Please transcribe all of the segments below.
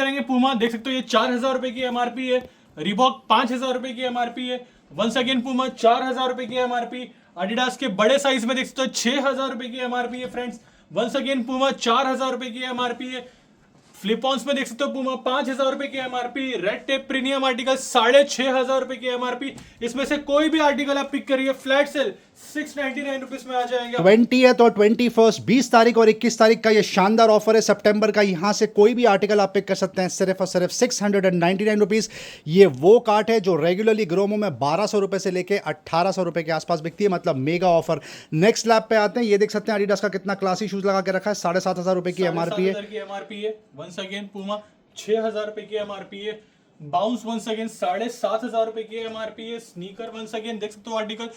करेंगे पूमा, देख सकते हो ये 4,000 रुपए की एमआरपी है। रिबॉक 5,000 रुपए की एमआरपी है। वंस अगेन पूमा 4,000 रुपए की एमआरपी। एडिडास के बड़े साइज में देख सकते हो 6,000 रुपए की एमआरपी है फ्रेंड्स। वंस अगेन पूमा 4,000 रुपए की एमआरपी है। फ्लिपॉन्स में देख सकते हो पूमा 5,000 रुपए की MRP. Red tape premium article 6,500 रुपए की एमआरपी। इसमें से कोई भी आर्टिकल आप पिक करिए, फ्लैट सेल 699 रुपीज में आ जाएंगे। 20th और 21st 20 तारीख और 21 तारीख का ये शानदार ऑफर है सितंबर का। यहां से कोई भी आर्टिकल आप पिक कर सकते हैं सिर्फ और सिर्फ 699 रुपीज। ये वो कार्ट है जो रेगुलरली ग्रोमो में 1200 रुपए से लेके 1800 रुपए के आसपास बिकती है, मतलब मेगा ऑफर। नेक्स्ट लैब पे आते हैं, ये देख सकते हैं एडिडास का कितना क्लासी शूज लगा के रखा है, 7,500 रुपए की एमआरपी है। वंस अगेन पूमा 6,000 रुपए की एमआरपी है। बाउंस वंस अगेन 7,500 रुपए की एमआरपी है। स्नीकर वंस अगेन देख सकते हो आर्टिकल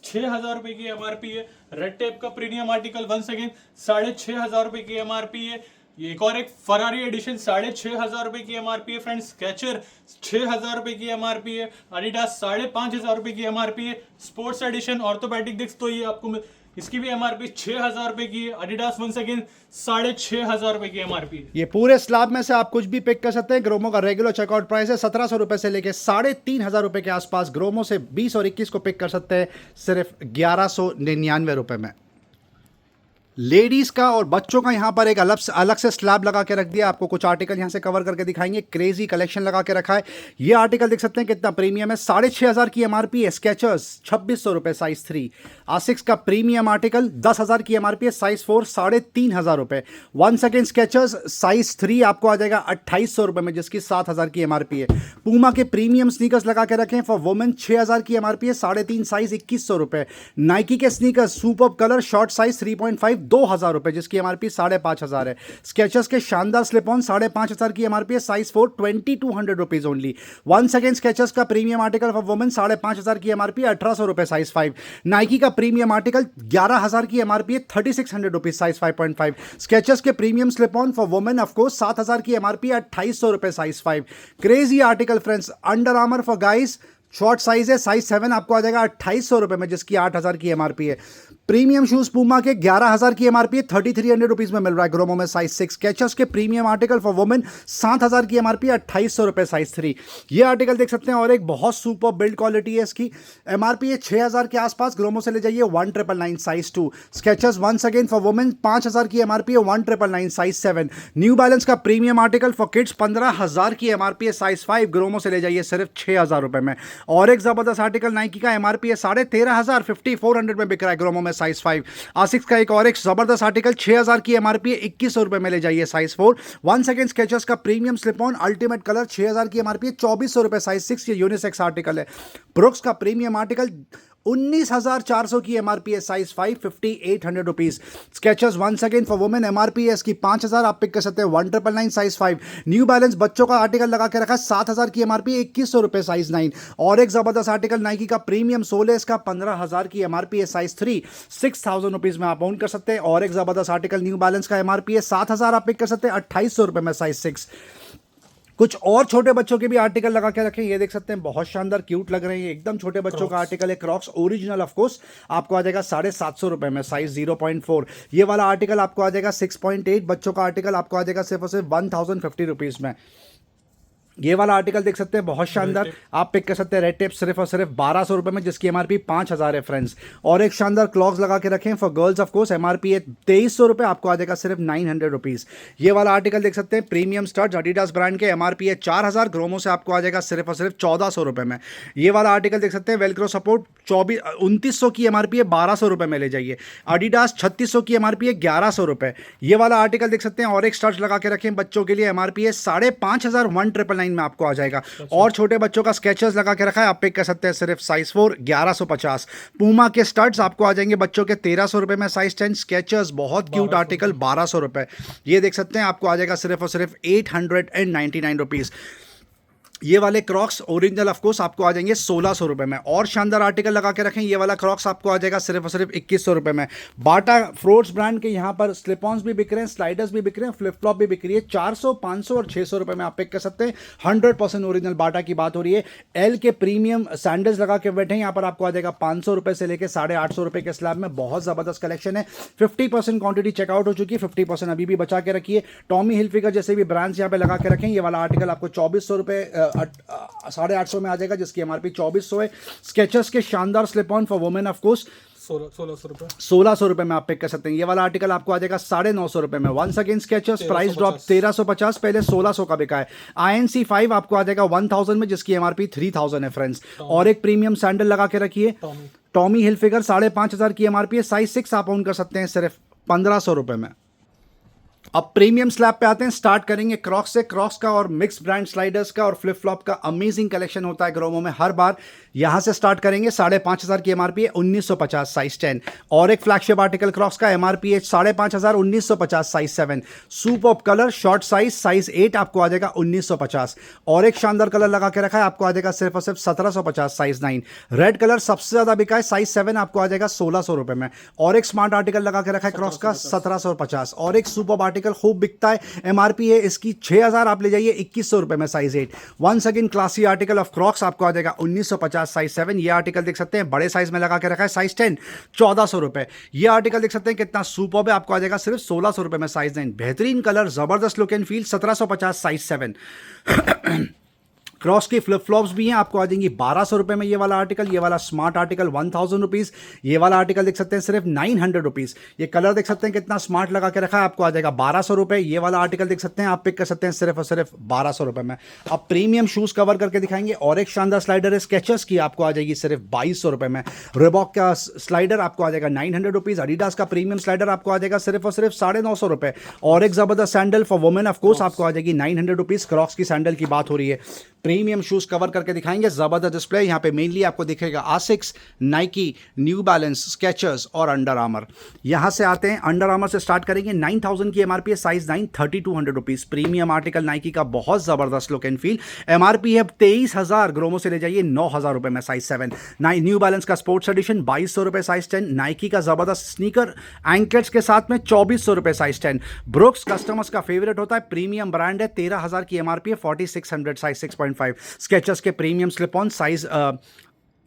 6,000 रुपए की एमआरपी है। रेड टेप का प्रीमियम आर्टिकल वंस अगेन 6,500 रुपए की एमआरपी है। ये एक और एक फरारी एडिशन 6,500 रुपए की एमआरपी है फ्रेंड्स। स्केचर 6,000 रुपए की एमआरपी है। एडिडास 5,500 रुपए की एमआरपी है। स्पोर्ट्स एडिशन ऑर्थोपेडिक देख सकते हो, ये आपको इसकी भी एमआरपी 6,000 रुपए की है। एडिडास वंस अगेन 6,500 रुपए की एमआरपी है। ये पूरे स्लैब में से आप कुछ भी पिक कर सकते हैं। ग्रोमो का रेगुलर चेकआउट प्राइस है 1,700 रुपए से लेके 3,500 रुपए के आसपास। ग्रोमो से 20 और 21 को पिक कर सकते हैं सिर्फ 1,199 रुपए में। लेडीज का और बच्चों का यहाँ पर एक अलग से स्लैब लगा के रख दिया। आपको कुछ आर्टिकल यहाँ से कवर करके दिखाएंगे। क्रेजी कलेक्शन लगा के रखा है। ये आर्टिकल देख सकते हैं कितना प्रीमियम है, 6,500 की एमआरपी है। स्केचर्स 2,600 रुपए साइज 3। आसिक्स का प्रीमियम आर्टिकल 10,000 की एमआरपी है, साइज 4 3,500 रुपए। वन सेकेंड स्केचर्स साइज 3 आपको आ जाएगा 2,800 रुपए में, जिसकी 7,000 की एमआरपी है। पूमा के प्रीमियम स्नीकर्स लगा के रखे हैं फॉर वुमेन, 6,000 की एमआरपी है, 3.5 साइज 2,100 रुपए। नाइकी के sneakers super colour short size 3.5 2,000 रुपए, जिसकी एमआरपी 5,500 है। स्केचर्स के शानदार स्लिप ऑन 5,500 की एमआरपी है, size 4 2,200 rupees only. One second Skechers का प्रीमियम आर्टिकल फॉर वुमेन 5,500 की एमआरपी 1,800 रुपए, साइज 5। नाइकी का प्रीमियम आर्टिकल 11,000 की एमआरपी है, 3,600 रुपीज, साइज 5.5। स्केचर्स के premium slip on for women of course 7,000 की एमआरपी 2,200 रुपए, size 5। Crazy article friends. Under armour for guys short size है, साइज 7 आपको आ जाएगा 2,800 रुपए में, जिसकी 8,000 की एमआरपी है। प्रीमियम शूज पूमा के 11,000 की एमआरपी है, 3,300 रुपीज में मिल रहा है ग्रोमो में, साइज 6। स्केचर्स के प्रीमियम आर्टिकल फॉर वुमेन 7,000 की एमआरपी 2,800 रुपए, साइज 3। ये आर्टिकल देख सकते हैं और एक बहुत सुपर बिल्ड क्वालिटी है इसकी। एमआरपी है 6,000 के आसपास। ग्रोमो से ले जाइए 1,999 size 2। Skechers once again for women 5,000 की एमआरपी है, 1,999 साइज 7। न्यू बैलेंस का प्रीमियम आर्टिकल फॉर किड्स 15,000 की एमआरपी है, साइज 5। ग्रोमो से ले जाइए सिर्फ 6,000 रुपए में। और एक जबरदस्त आर्टिकल नाइकी का एमआरपी है 13,500 5,400 में बिक रहा है ग्रोमो में, साइज 5। आसिक्स का एक और एक जबरदस्त आर्टिकल 6,000 की एमआरपी है, 2,100 रुपए में ले जाइए, साइज 4। वन सेकेंड स्केचर्स का premium slip on ultimate colour 6,000 की एमआरपी है, 2,400 रुपए, साइज 6। ये यूनिसेक्स आर्टिकल है। ब्रुक्स का प्रीमियम आर्टिकल 19,400 की एमआरपी है, size 5 5,800 rupees. Skechers once again for women MRP है इसकी 5,000, आप पिक कर सकते हैं 1,999 साइज 5। न्यू बैलेंस बच्चों का आर्टिकल लगा के रखा है 7,000 की एमआरपी 2,100 रुपए, साइज 9। और एक जबरदस्त आर्टिकल नाइकी का प्रीमियम सोल है, इसका 15,000 की एमआरपी है, साइज 3 6,000 रुपीज में आप ओन कर सकते हैं। और एक जबरदस्त आर्टिकल न्यू बैलेंस का एमआरपी है 7,000, आप पिक कर सकते हैं 2,800 रुपए में, साइज 6। कुछ और छोटे बच्चों के भी आर्टिकल लगा के रखें। ये देख सकते हैं बहुत शानदार क्यूट लग रहे हैं, एकदम छोटे बच्चों का आर्टिकल है। क्रॉक्स ओरिजिनल ऑफ कोर्स आपको आ जाएगा 750 रुपए में, साइज 0.4। ये वाला आर्टिकल आपको आ जाएगा 6.8। बच्चों का आर्टिकल आपको आ जाएगा सिर्फ और सिर्फ 1,050 रुपीज में। ये वाला आर्टिकल देख सकते हैं बहुत शानदार, आप पिक कर सकते हैं रेड टेप सिर्फ और सिर्फ 1,200 रुपए में, जिसकी एमआरपी 5,000 है फ्रेंड्स। और एक शानदार क्लॉक्स लगा के रखें for girls of course, MRP है 2,300 रुपए, आपको आ जाएगा सिर्फ 900 रुपीज। ये वाला आर्टिकल देख सकते हैं प्रीमियम स्टड्स एडिडास ब्रांड के, एमआरपी है 4,000। ग्रोमो से आपको आ जाएगा सिर्फ और सिर्फ 1,400 रुपए में। ये वाला आर्टिकल देख सकते हैं वेलक्रो सपोर्ट 2,900 की एमआरपी है, 1,200 रुपए में ले जाइए। एडिडास 3,600 की एमआरपी है, 1,100 रुपए। ये वाला आर्टिकल देख सकते हैं और एक स्टड्स लगा के रखें बच्चों के लिए, एमआरपी है 5,500 1,999 में आपको आ जाएगा। और छोटे बच्चों का स्केचर्स लगा के रखा है, आप पिक कर सकते हैं सिर्फ साइज 4 1,150। पूमा के स्टड्स आपको आ जाएंगे बच्चों के 1,300 रुपए में, साइज 10। स्केचर्स बहुत क्यूट आर्टिकल 1,200 रुपए। ये देख सकते हैं आपको आ जाएगा सिर्फ और सिर्फ 899 रुपीज। ये वाले क्रॉक्स ओरिजिनल ऑफ कोर्स आपको आ जाएंगे 1600 रुपए में। और शानदार आर्टिकल लगा के रखें, ये वाला क्रॉक्स आपको आ जाएगा सिर्फ और सिर्फ 2100 रुपए में। बाटा फ्रोट्स ब्रांड के यहाँ पर स्लिपॉन्स भी बिक रहे हैं, स्लाइडर्स भी बिक रहे हैं, फ्लिप फ्लॉप भी बिक रही है। 400, 500 और 600 रुपए में आप पिक कर सकते हैं। 100% ओरिजिनल बाटा की बात हो रही है। एल के प्रीमियम सैंडल्स लगा के बैठे हैं, यहाँ पर आपको आ जाएगा 500 रुपए से लेकर 850 रुपए के स्लैब में। बहुत जबरदस्त कलेक्शन है। 50% क्वांटिटी चेकआउट हो चुकी है, 50% अभी भी बचा के रखिए। टॉमी हिलफिगर जैसे भी ब्रांड्स यहाँ पे लगा के रखें। ये वाला आर्टिकल आपको 2400 रुपए 850 में आ जाएगा, जिसकी एमआरपी 2400 है। स्केचर्स के शानदार slip on for women of course 1600 रुपए 1600 रुपए में आप पिक कर सकते हैं। ये वाला आर्टिकल आपको आ जाएगा 950 रुपए में। Once again Skechers price drop 1350, पहले 1600 का बिका है। INC5 आपको आ जाएगा 1000 में, जिसकी एमआरपी 3000 है फ्रेंड्स। और एक प्रीमियम सैंडल लगा के रखिए, टॉमी हिलफिगर 5500 की एमआरपी है। साइज 6 आप ओन कर सकते हैं सिर्फ 1500 रुपए में। अब प्रीमियम स्लैब पे आते हैं, स्टार्ट करेंगे क्रॉक्स से। क्रॉक्स का और मिक्स ब्रांड स्लाइडर्स का और फ्लिप फ्लॉप का अमेजिंग कलेक्शन होता है ग्रोमो में हर बार। यहां से स्टार्ट करेंगे। 5500 की एमआरपी है, 1950 साइज 10। और एक फ्लैगशिप आर्टिकल क्रॉक्स का एमआरपी है 5500, 1950 size 7। Super colour short size 8 आपको आ जाएगा 1950। और एक शानदार कलर लगा के रखा है, आपको आ जाएगा सिर्फ और सिर्फ 1750 साइज 9। रेड कलर सबसे ज्यादा बिका है, साइज 7 आपको आ जाएगा 1600 रुपए में। और एक स्मार्ट आर्टिकल लगा के रखा है क्रॉक्स का 1750। और एक सुपर आर्टिकल खूब बिकता है, एमआरपी है इसकी 6000, आप ले जाइए 2100 रुपए में size 8। Once again classy article of Crocs आपको आ जाएगा 1950 साइज 7। ये आर्टिकल देख सकते हैं बड़े साइज में लगा के रखा है, साइज 10 1400 रुपए। ये आर्टिकल देख सकते हैं कितना सुपर्ब है, आपको आ जाएगा सिर्फ 1600 रुपए में साइज 9। बेहतरीन कलर, जबरदस्त look and feel, 1750 size 7। Cross की फ्लिप फ्लॉप्स भी हैं, आपको आ जाएंगी 1200 रुपए में। ये वाला आर्टिकल, ये वाला स्मार्ट आर्टिकल 1000 रुपीज। ये वाला आर्टिकल देख सकते हैं सिर्फ 900 रुपीज। ये कलर देख सकते हैं कितना स्मार्ट लगा के रखा है, आपको आ जाएगा 1200 रुपए। ये वाला आर्टिकल देख सकते हैं, आप पिक कर सकते हैं सिर्फ और सिर्फ 1200 रुपए में। अब प्रीमियम शूज कवर करके दिखाएंगे। और एक शानदार स्लाइडर है स्केचर्स की, आपको आ जाएगी सिर्फ 2200 रुपए में। रिबॉक का स्लाइडर आपको आ जाएगा 900 रुपीज। एडिडास का प्रीमियम स्लाइडर आपको आ जाएगा सिर्फ और सिर्फ 950 रुपए। और एक जबरदस्त sandal for women of course आपको आ जाएगी 900 रुपीज। क्रॉक्स की सैंडल की बात हो रही है। प्रीमियम शूज कवर करके दिखाएंगे, जबरदस्त डिस्प्ले। यहां पे मेनली आपको दिखेगा आसिक्स, नाइकी, न्यू बैलेंस, स्केचर्स और अंडर आर्मर। यहां से आते हैं, अंडर आर्मर से स्टार्ट करेंगे। 9000 की एमआरपी है, size 9, 3200 rupees. Premium article Nike का, बहुत जबरदस्त लुक एंड फील। एमआरपी है 23000, ग्रोमो से ले जाइए 9000 रुपए में साइज 7। न्यू बैलेंस का स्पोर्ट्स एडिशन 2200 रुपए साइज 10। नाइकी का जबरदस्त स्नीकर एंकर्स के साथ में 2400 रुपए साइज 10। ब्रुक्स कस्टमर्स का फेवरेट होता है, प्रीमियम ब्रांड है, 13000 की एमआरपी है, 4600 साइज 6.5। स्केचर्स के प्रीमियम स्लिप ऑन साइज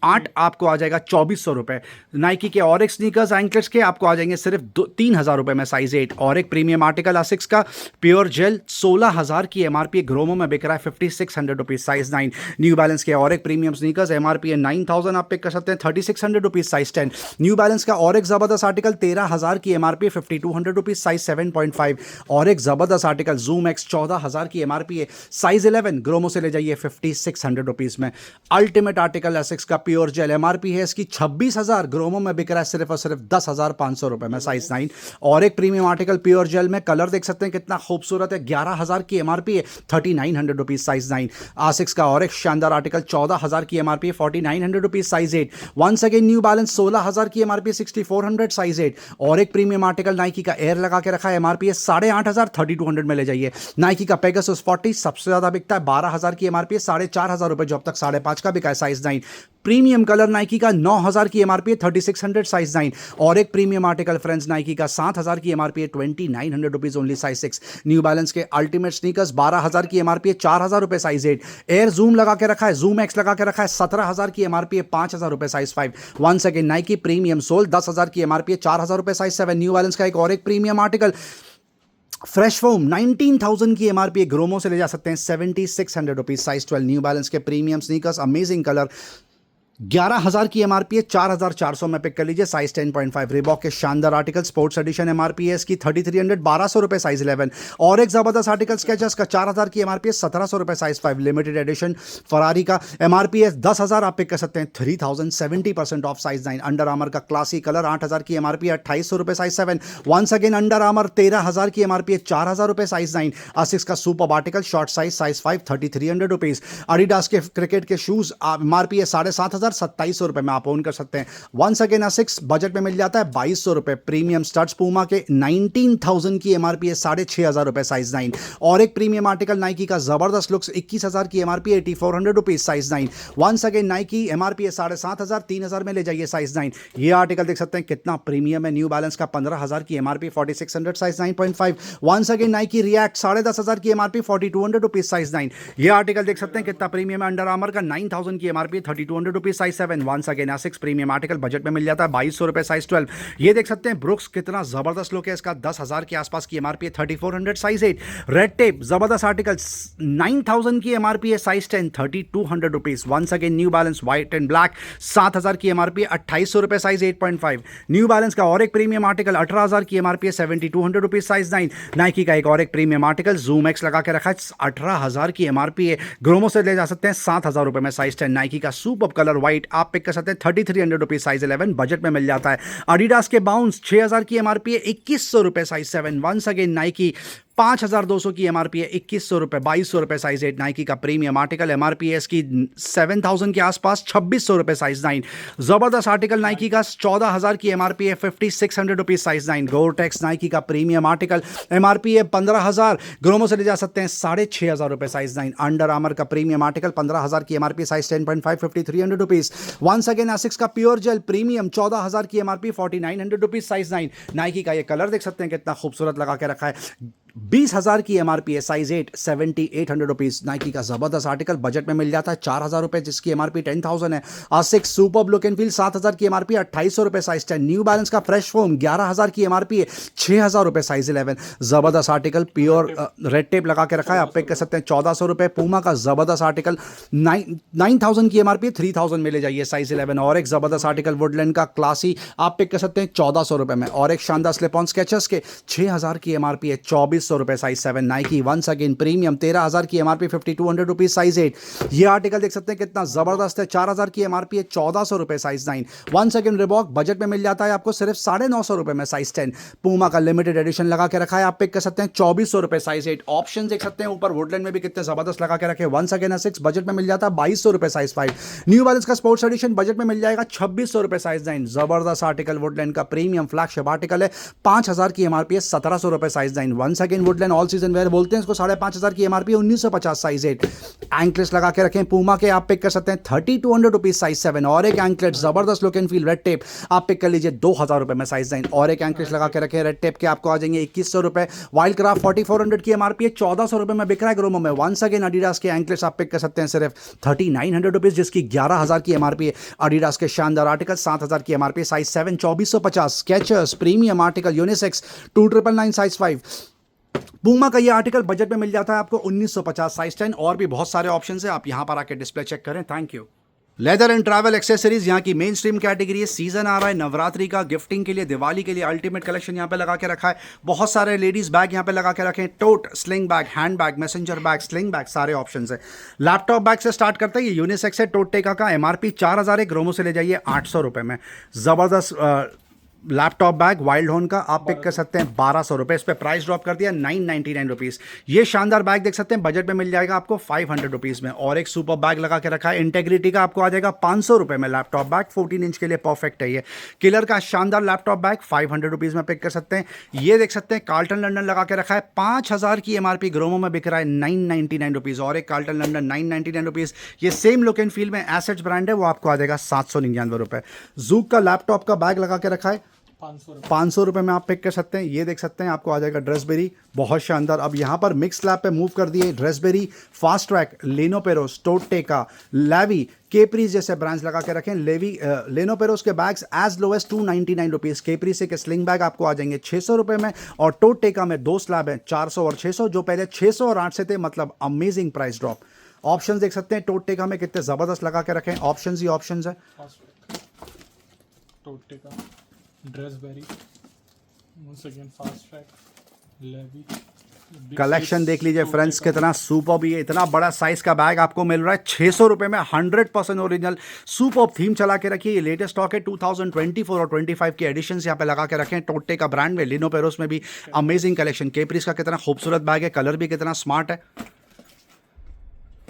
8 आपको आ जाएगा 2400 रुपए। नाइकी के और एक स्नीकर्स एंकलेट्स के आपको आ जाएंगे सिर्फ 3000 रुपए में साइज 8। और एक प्रीमियम आर्टिकल आसिक्स का प्योर जेल 16000 की एमआरपी, ग्रोमो में बिक रहा है 5600 रुपीज साइज 9। न्यू बैलेंस के और एक प्रीमियम स्नीकर्स, एमआरपी है 9000, आप पिक कर सकते हैं 3600 रुपीज साइज 10। न्यू बैलेंस का और एक जबरदस्त आर्टिकल 13000 की एमआरपी, 5200 रुपीज साइज 7.5। और एक जबरदस्त आर्टिकल जूम एक्स 14000 की एमआरपी है, साइज 11, ग्रोमो से ले जाइए 5600 रुपीज में। अल्टीमेट आर्टिकल एसिक्स का प्योर जेल, एमआरपी है इसकी 26000, ग्रोमो में बिक रहा है सिर्फ और सिर्फ 10500 रुपए में साइज 9। और एक प्रीमियम आर्टिकल प्योर जेल में, कलर देख सकते हैं कितना खूबसूरत है, 11000 की एमआरपी है, 3900 रुपीज साइज 9। आसिक्स का और एक शानदार आर्टिकल 14000 की एमआरपी है, 4900 rupees size 8। Once again New Balance 16000 की एमआरपी, 6400 साइज 8। और एक प्रीमियम आर्टिकल नाइकी का एयर लगा के रखा है, एमआरपी है 8500, 3200 में ले जाइए। नाइकी का पेगासस 40 सबसे ज्यादा बिकता है, 12000 की एमआरपी है, 4500 रुपए, जो अब तक 5.5 का बिका है साइज 9। प्रीमियम कलर नाइकी का 9000 की एमआरपी है, 3600 साइज 9। और एक प्रीमियम आर्टिकल फ्रेंड्स नाइकी का 7000 की एमआरपी है, 2900 rupees only size 6। New balance के अल्टीमेट स्नीकर्स 12000 की एमआरपी है, 4000 रुपए साइज 8। एयर जूम लगा के रखा है, जूम एक्स लगा के रखा है, 17000 की एमआरपी है, 5000 रुपए size 5। Once again Nike premium sole 10000 की एमआरपी है, 4000 रुपए साइज 7। न्यू बैलेंस का एक और एक प्रीमियम आर्टिकल फ्रेश फोम 19000 की एमआरपी, ग्रोमो से ले जा सकते हैं 7600 रुपीज साइज 12। न्यू बैलेंस के प्रीमियम स्नीकर्स, अमेजिंग कलर, 11000 की एमआरपी है, 4400 में पिक कर लीजिए साइज 10.5। रिबॉक के शानदार आर्टिकल स्पोर्ट्स एडिशन, एमआरपी है इसकी 3300, 1200 रुपए साइज 11। और एक जबरदस्त आर्टिकल स्केचर्स का 4000 की एमआरपी है, 1700 रुपए साइज 5। लिमिटेड एडिशन फरारी का एमआरपी है 10000, आप पिक कर सकते हैं 3000, 70% ऑफ साइज 9। अंडर आर्मर का क्लासी कलर 8000 की एमआरपी है, 2800 रुपए size 7। Once again under armour 13000 की एमआरपी है, 4000 रुपए साइज 9। आसिक्स का super article short size 5, 3300 rupees. Adidas के क्रिकेट के शूज एमआरपी है 7500, ₹16,000-2700 में आप ओन कर सकते हैं। वंस अगेन A6 बजट में मिल जाता है ₹2,200। प्रीमियम स्टड्स पूमा के 19,000 की एमआरपी है, ₹6,500 साइज 9। और एक प्रीमियम आर्टिकल नाइकी का जबरदस्त लुक्स 21,000 की MRP, ₹8,400 size 9। Once again Nike MRP है 7,500, 3,000 में ले जाइए साइज 9। ये आर्टिकल देख सकते हैं कितना प्रीमियम है, न्यू बैलेंस का 15,000 की MRP, 4,600 size 9.5। Once again Nike React 10,500 की एमआरपी, ₹4,200 साइज 9। ये आर्टिकल देख सकते हैं कितना प्रीमियम है, अंडर आर्मर का 9,000 की MRP, ₹3,200 size 7। Once again A6 premium article budget में मिल जाता है ₹2,200 साइज 12। ये देख सकते हैं ब्रुक्स कितना जबरदस्त लुक है इसका, 10,000 के आसपास की एमआरपी है, 3,400 साइज 8। रेड टेप जबरदस्त आर्टिकल 9,000 की एमआरपी है, size 10, ₹3,200। Once again New Balance white and black 7,000 की एमआरपी है, ₹2,800 साइज 8.5। न्यू बैलेंस का और एक प्रीमियम आर्टिकल 18,000 की एमआरपी है, ₹7,200 साइज 9। नाइकी का एक और एक प्रीमियम आर्टिकल जूम एक्स लगा के रखा है, 18,000 की एमआरपी है, ग्रोमो से ले जा सकते हैं ₹7,000 में साइज 10। नाइकी का सुपर कलर व्हाइट आप पिक कर सकते हैं, ₹3,300 साइज 11 बजट में मिल जाता है। एडिडास के बाउंस 6,000 की एमआरपी है, ₹2,100 साइज 7। वंस अगेन नाइकी 5,200 की एमआरपी है, ₹2,100, ₹2,200 साइज 8। नाइकी का प्रीमियम आर्टिकल एमआरपी है इसकी 7,000 के आसपास, ₹2,600 साइज 9। जबरदस्त आर्टिकल नाइकी का 14,000 की एमआरपी है, ₹5,600 साइज 9। गोरटेक्स नाइकी का प्रीमियम आर्टिकल एमआरपी है 15,000, ग्रोमो से ले जा सकते हैं ₹6,500 साइज 9। अंडर आर्मर का प्रीमियम आर्टिकल 15,000 की MRP, size 10.5, ₹5,300। Once again A6 का प्योर जेल प्रीमियम 14,000 की एमआरपी, ₹4,900 साइज 9। नाइकी का ये कलर देख सकते हैं कितना खूबसूरत लगा के रखा है, 20,000 की एमआरपी है, साइज 8, ₹7,800। नाइकी का जबरदस्त आर्टिकल बजट में मिल जाता है ₹4,000 जिसकी एमआरपी 10,000 है। A6 super look and feel 7,000 की एमआरपी, ₹2,800 साइज 10। न्यू बैलेंस का फ्रेश फोम 11,000 की एमआरपी है, ₹6,000 साइज 11। जबरदस्त आर्टिकल प्योर रेड टेप लगा के रखा है, आप पिक कर सकते हैं ₹1,400। पूमा का जबरदस्त आर्टिकल 9,000 की एमआरपी, 3,000 में ले जाइए साइज 11। और एक जबरदस्त आर्टिकल वुडलैंड का क्लासी आप पिक कर सकते हैं ₹1,400 में। और एक शानदार स्लिप ऑन स्केचर्स के 6,000 की एमआरपी है, ₹2,400 size 7। Nike once again premium 13,000 की एमआरपी, ₹5,200 साइज 8। ये आर्टिकल देख सकते हैं कितना जबरदस्त है, 4,000 की एमआरपी है, ₹1,400 size 9। Once again Reebok budget में मिल जाता है आपको सिर्फ ₹950 में साइज 10। पूमा का लिमिटेड एडिशन लगा के रखा है, आप पिक कर सकते हैं ₹2,400 साइज 8। ऑप्शन देख सकते हैं ऊपर वुडलैंड में भी कितने जबरदस्त लगा के रखे। वंस अगेन A6 बजट में मिल जाता है ₹2,200 साइज 5। न्यू बैलेंस का स्पोर्ट्स एडिशन बजट में मिल जाएगा ₹2,600 साइज 9। जबरदस्त आर्टिकल वुडलैंड का प्रीमियम फ्लैगशिप आर्टिकल है, 5,000 की एमआरपी है, ₹1,700 size 9। Once again Woodland all season wear बोलते हैं इसको, 5,500 की एमआरपी, 1,950 साइज 8। एंकलेट्स लगा के रखें पूमा के, आप पिक कर सकते हैं ₹3,200 साइज 7। और एक एंकलेट जबरदस्त look and feel red tape आप पिक कर लीजिए ₹2,000 में साइज 9। और एक एंकलेट्स लगा के रखें रेड टेप के, आपको आ जाएंगे ₹2,100। वाइल्ड क्राफ्ट 4,400 की एमआरपी है, ₹1,400 में बिक रहा है ग्रोमो में। वंस अगेन एडिडास के एंकलेट्स आप पिक कर सकते हैं सिर्फ ₹3,900 जिसकी 11,000 की एमआरपी है। एडिडास के शानदार आर्टिकल 7,000 की MRP, size 7, ₹2,450। Skechers premium article unisex 2,999 size 5। Puma का ये आर्टिकल बजट में मिल जाता है आपको 1950 साइज 10। और भी बहुत सारे ऑप्शंस हैं, आप यहां पर आके डिस्प्ले चेक करें। Thank you. Leather and travel accessories यहाँ की मेन स्ट्रीम कैटेगरी है। सीजन आ रहा है नवरात्रि का, गिफ्टिंग के लिए, दिवाली के लिए अल्टीमेट कलेक्शन यहाँ पे लगा के रखा है। बहुत सारे लेडीज बैग यहाँ पे लगा के रखे हैं, tote, sling bag, hand bag, messenger bag, sling bag, सारे ऑप्शंस है। लैपटॉप बैग से स्टार्ट करते हैं, ये यूनिसेक्स है, टोट टेका का, एमआरपी 4,000 है, ग्रोमो से ले जाइए ₹800 में। जबरदस्त लैपटॉप बैग वाइल्ड होन का आप पिक कर सकते हैं ₹1,200। इस पर प्राइस ड्रॉप कर दिया ₹999। ये शानदार बैग देख सकते हैं बजट में मिल जाएगा आपको ₹500 में। और एक सुपर बैग लगा के रखा है इंटेग्रिटी का, आपको आ जाएगा ₹500 में। लैपटॉप बैग 14 इंच के लिए परफेक्ट है। ये किलर का शानदार लैपटॉप बैग ₹500 में पिक कर सकते हैं। ये देख सकते हैं कार्ल्टन लंडन लगा के रखा है, 5,000 की एमआरपी, ग्रोमो में बिक रहा है ₹999। और एक कार्ल्टन लंडन ₹999। ये सेम लुक एंड फील में एसेट्स ब्रांड है, वो आपको आ जाएगा ₹799। जूक का लैपटॉप का बैग लगा के रखा है ₹500 में, आप पिक कर सकते हैं। ये देख सकते हैं आपको आ जाएगा ड्रेसबेरी, बहुत शानदार। अब यहाँ पर मिक्स लैब पे मूव कर दिए, ड्रेसबेरी, फास्ट ट्रैक, लेनोपेरोस, टोटेका, लेवी, केप्रीज जैसे ब्रांड्स लगा के रखें। लेनोपेरोस के बैग्स एज लो एज ₹299। केप्रीज के स्लिंग बैग आपको आ जाएंगे ₹600 में। और टोटेका में 2 स्लैब हैं, 400 और 600, जो पहले 600 और 8 से थे, मतलब अमेजिंग प्राइस ड्रॉप। ऑप्शंस देख सकते हैं टोटेका में कितने जबरदस्त लगा के रखें, ऑप्शंस ही ऑप्शंस है। टोटेका, Dressberry, once again Fastrack, Levi, collection देख लीजिए फ्रेंड्स, कितना सुपर भी है। इतना बड़ा साइज का बैग आपको मिल रहा है ₹600 में, 100% ओरिजिनल सुपर थीम चला के रखिए। ये लेटेस्ट स्टॉक है, 2024 और 25 के एडिशंस यहाँ पे लगा के रखें। टोटे का ब्रांड में, लिनोपेरोस में भी अमेजिंग कलेक्शन। केप्रिस का कितना खूबसूरत बैग है, कलर भी कितना स्मार्ट है।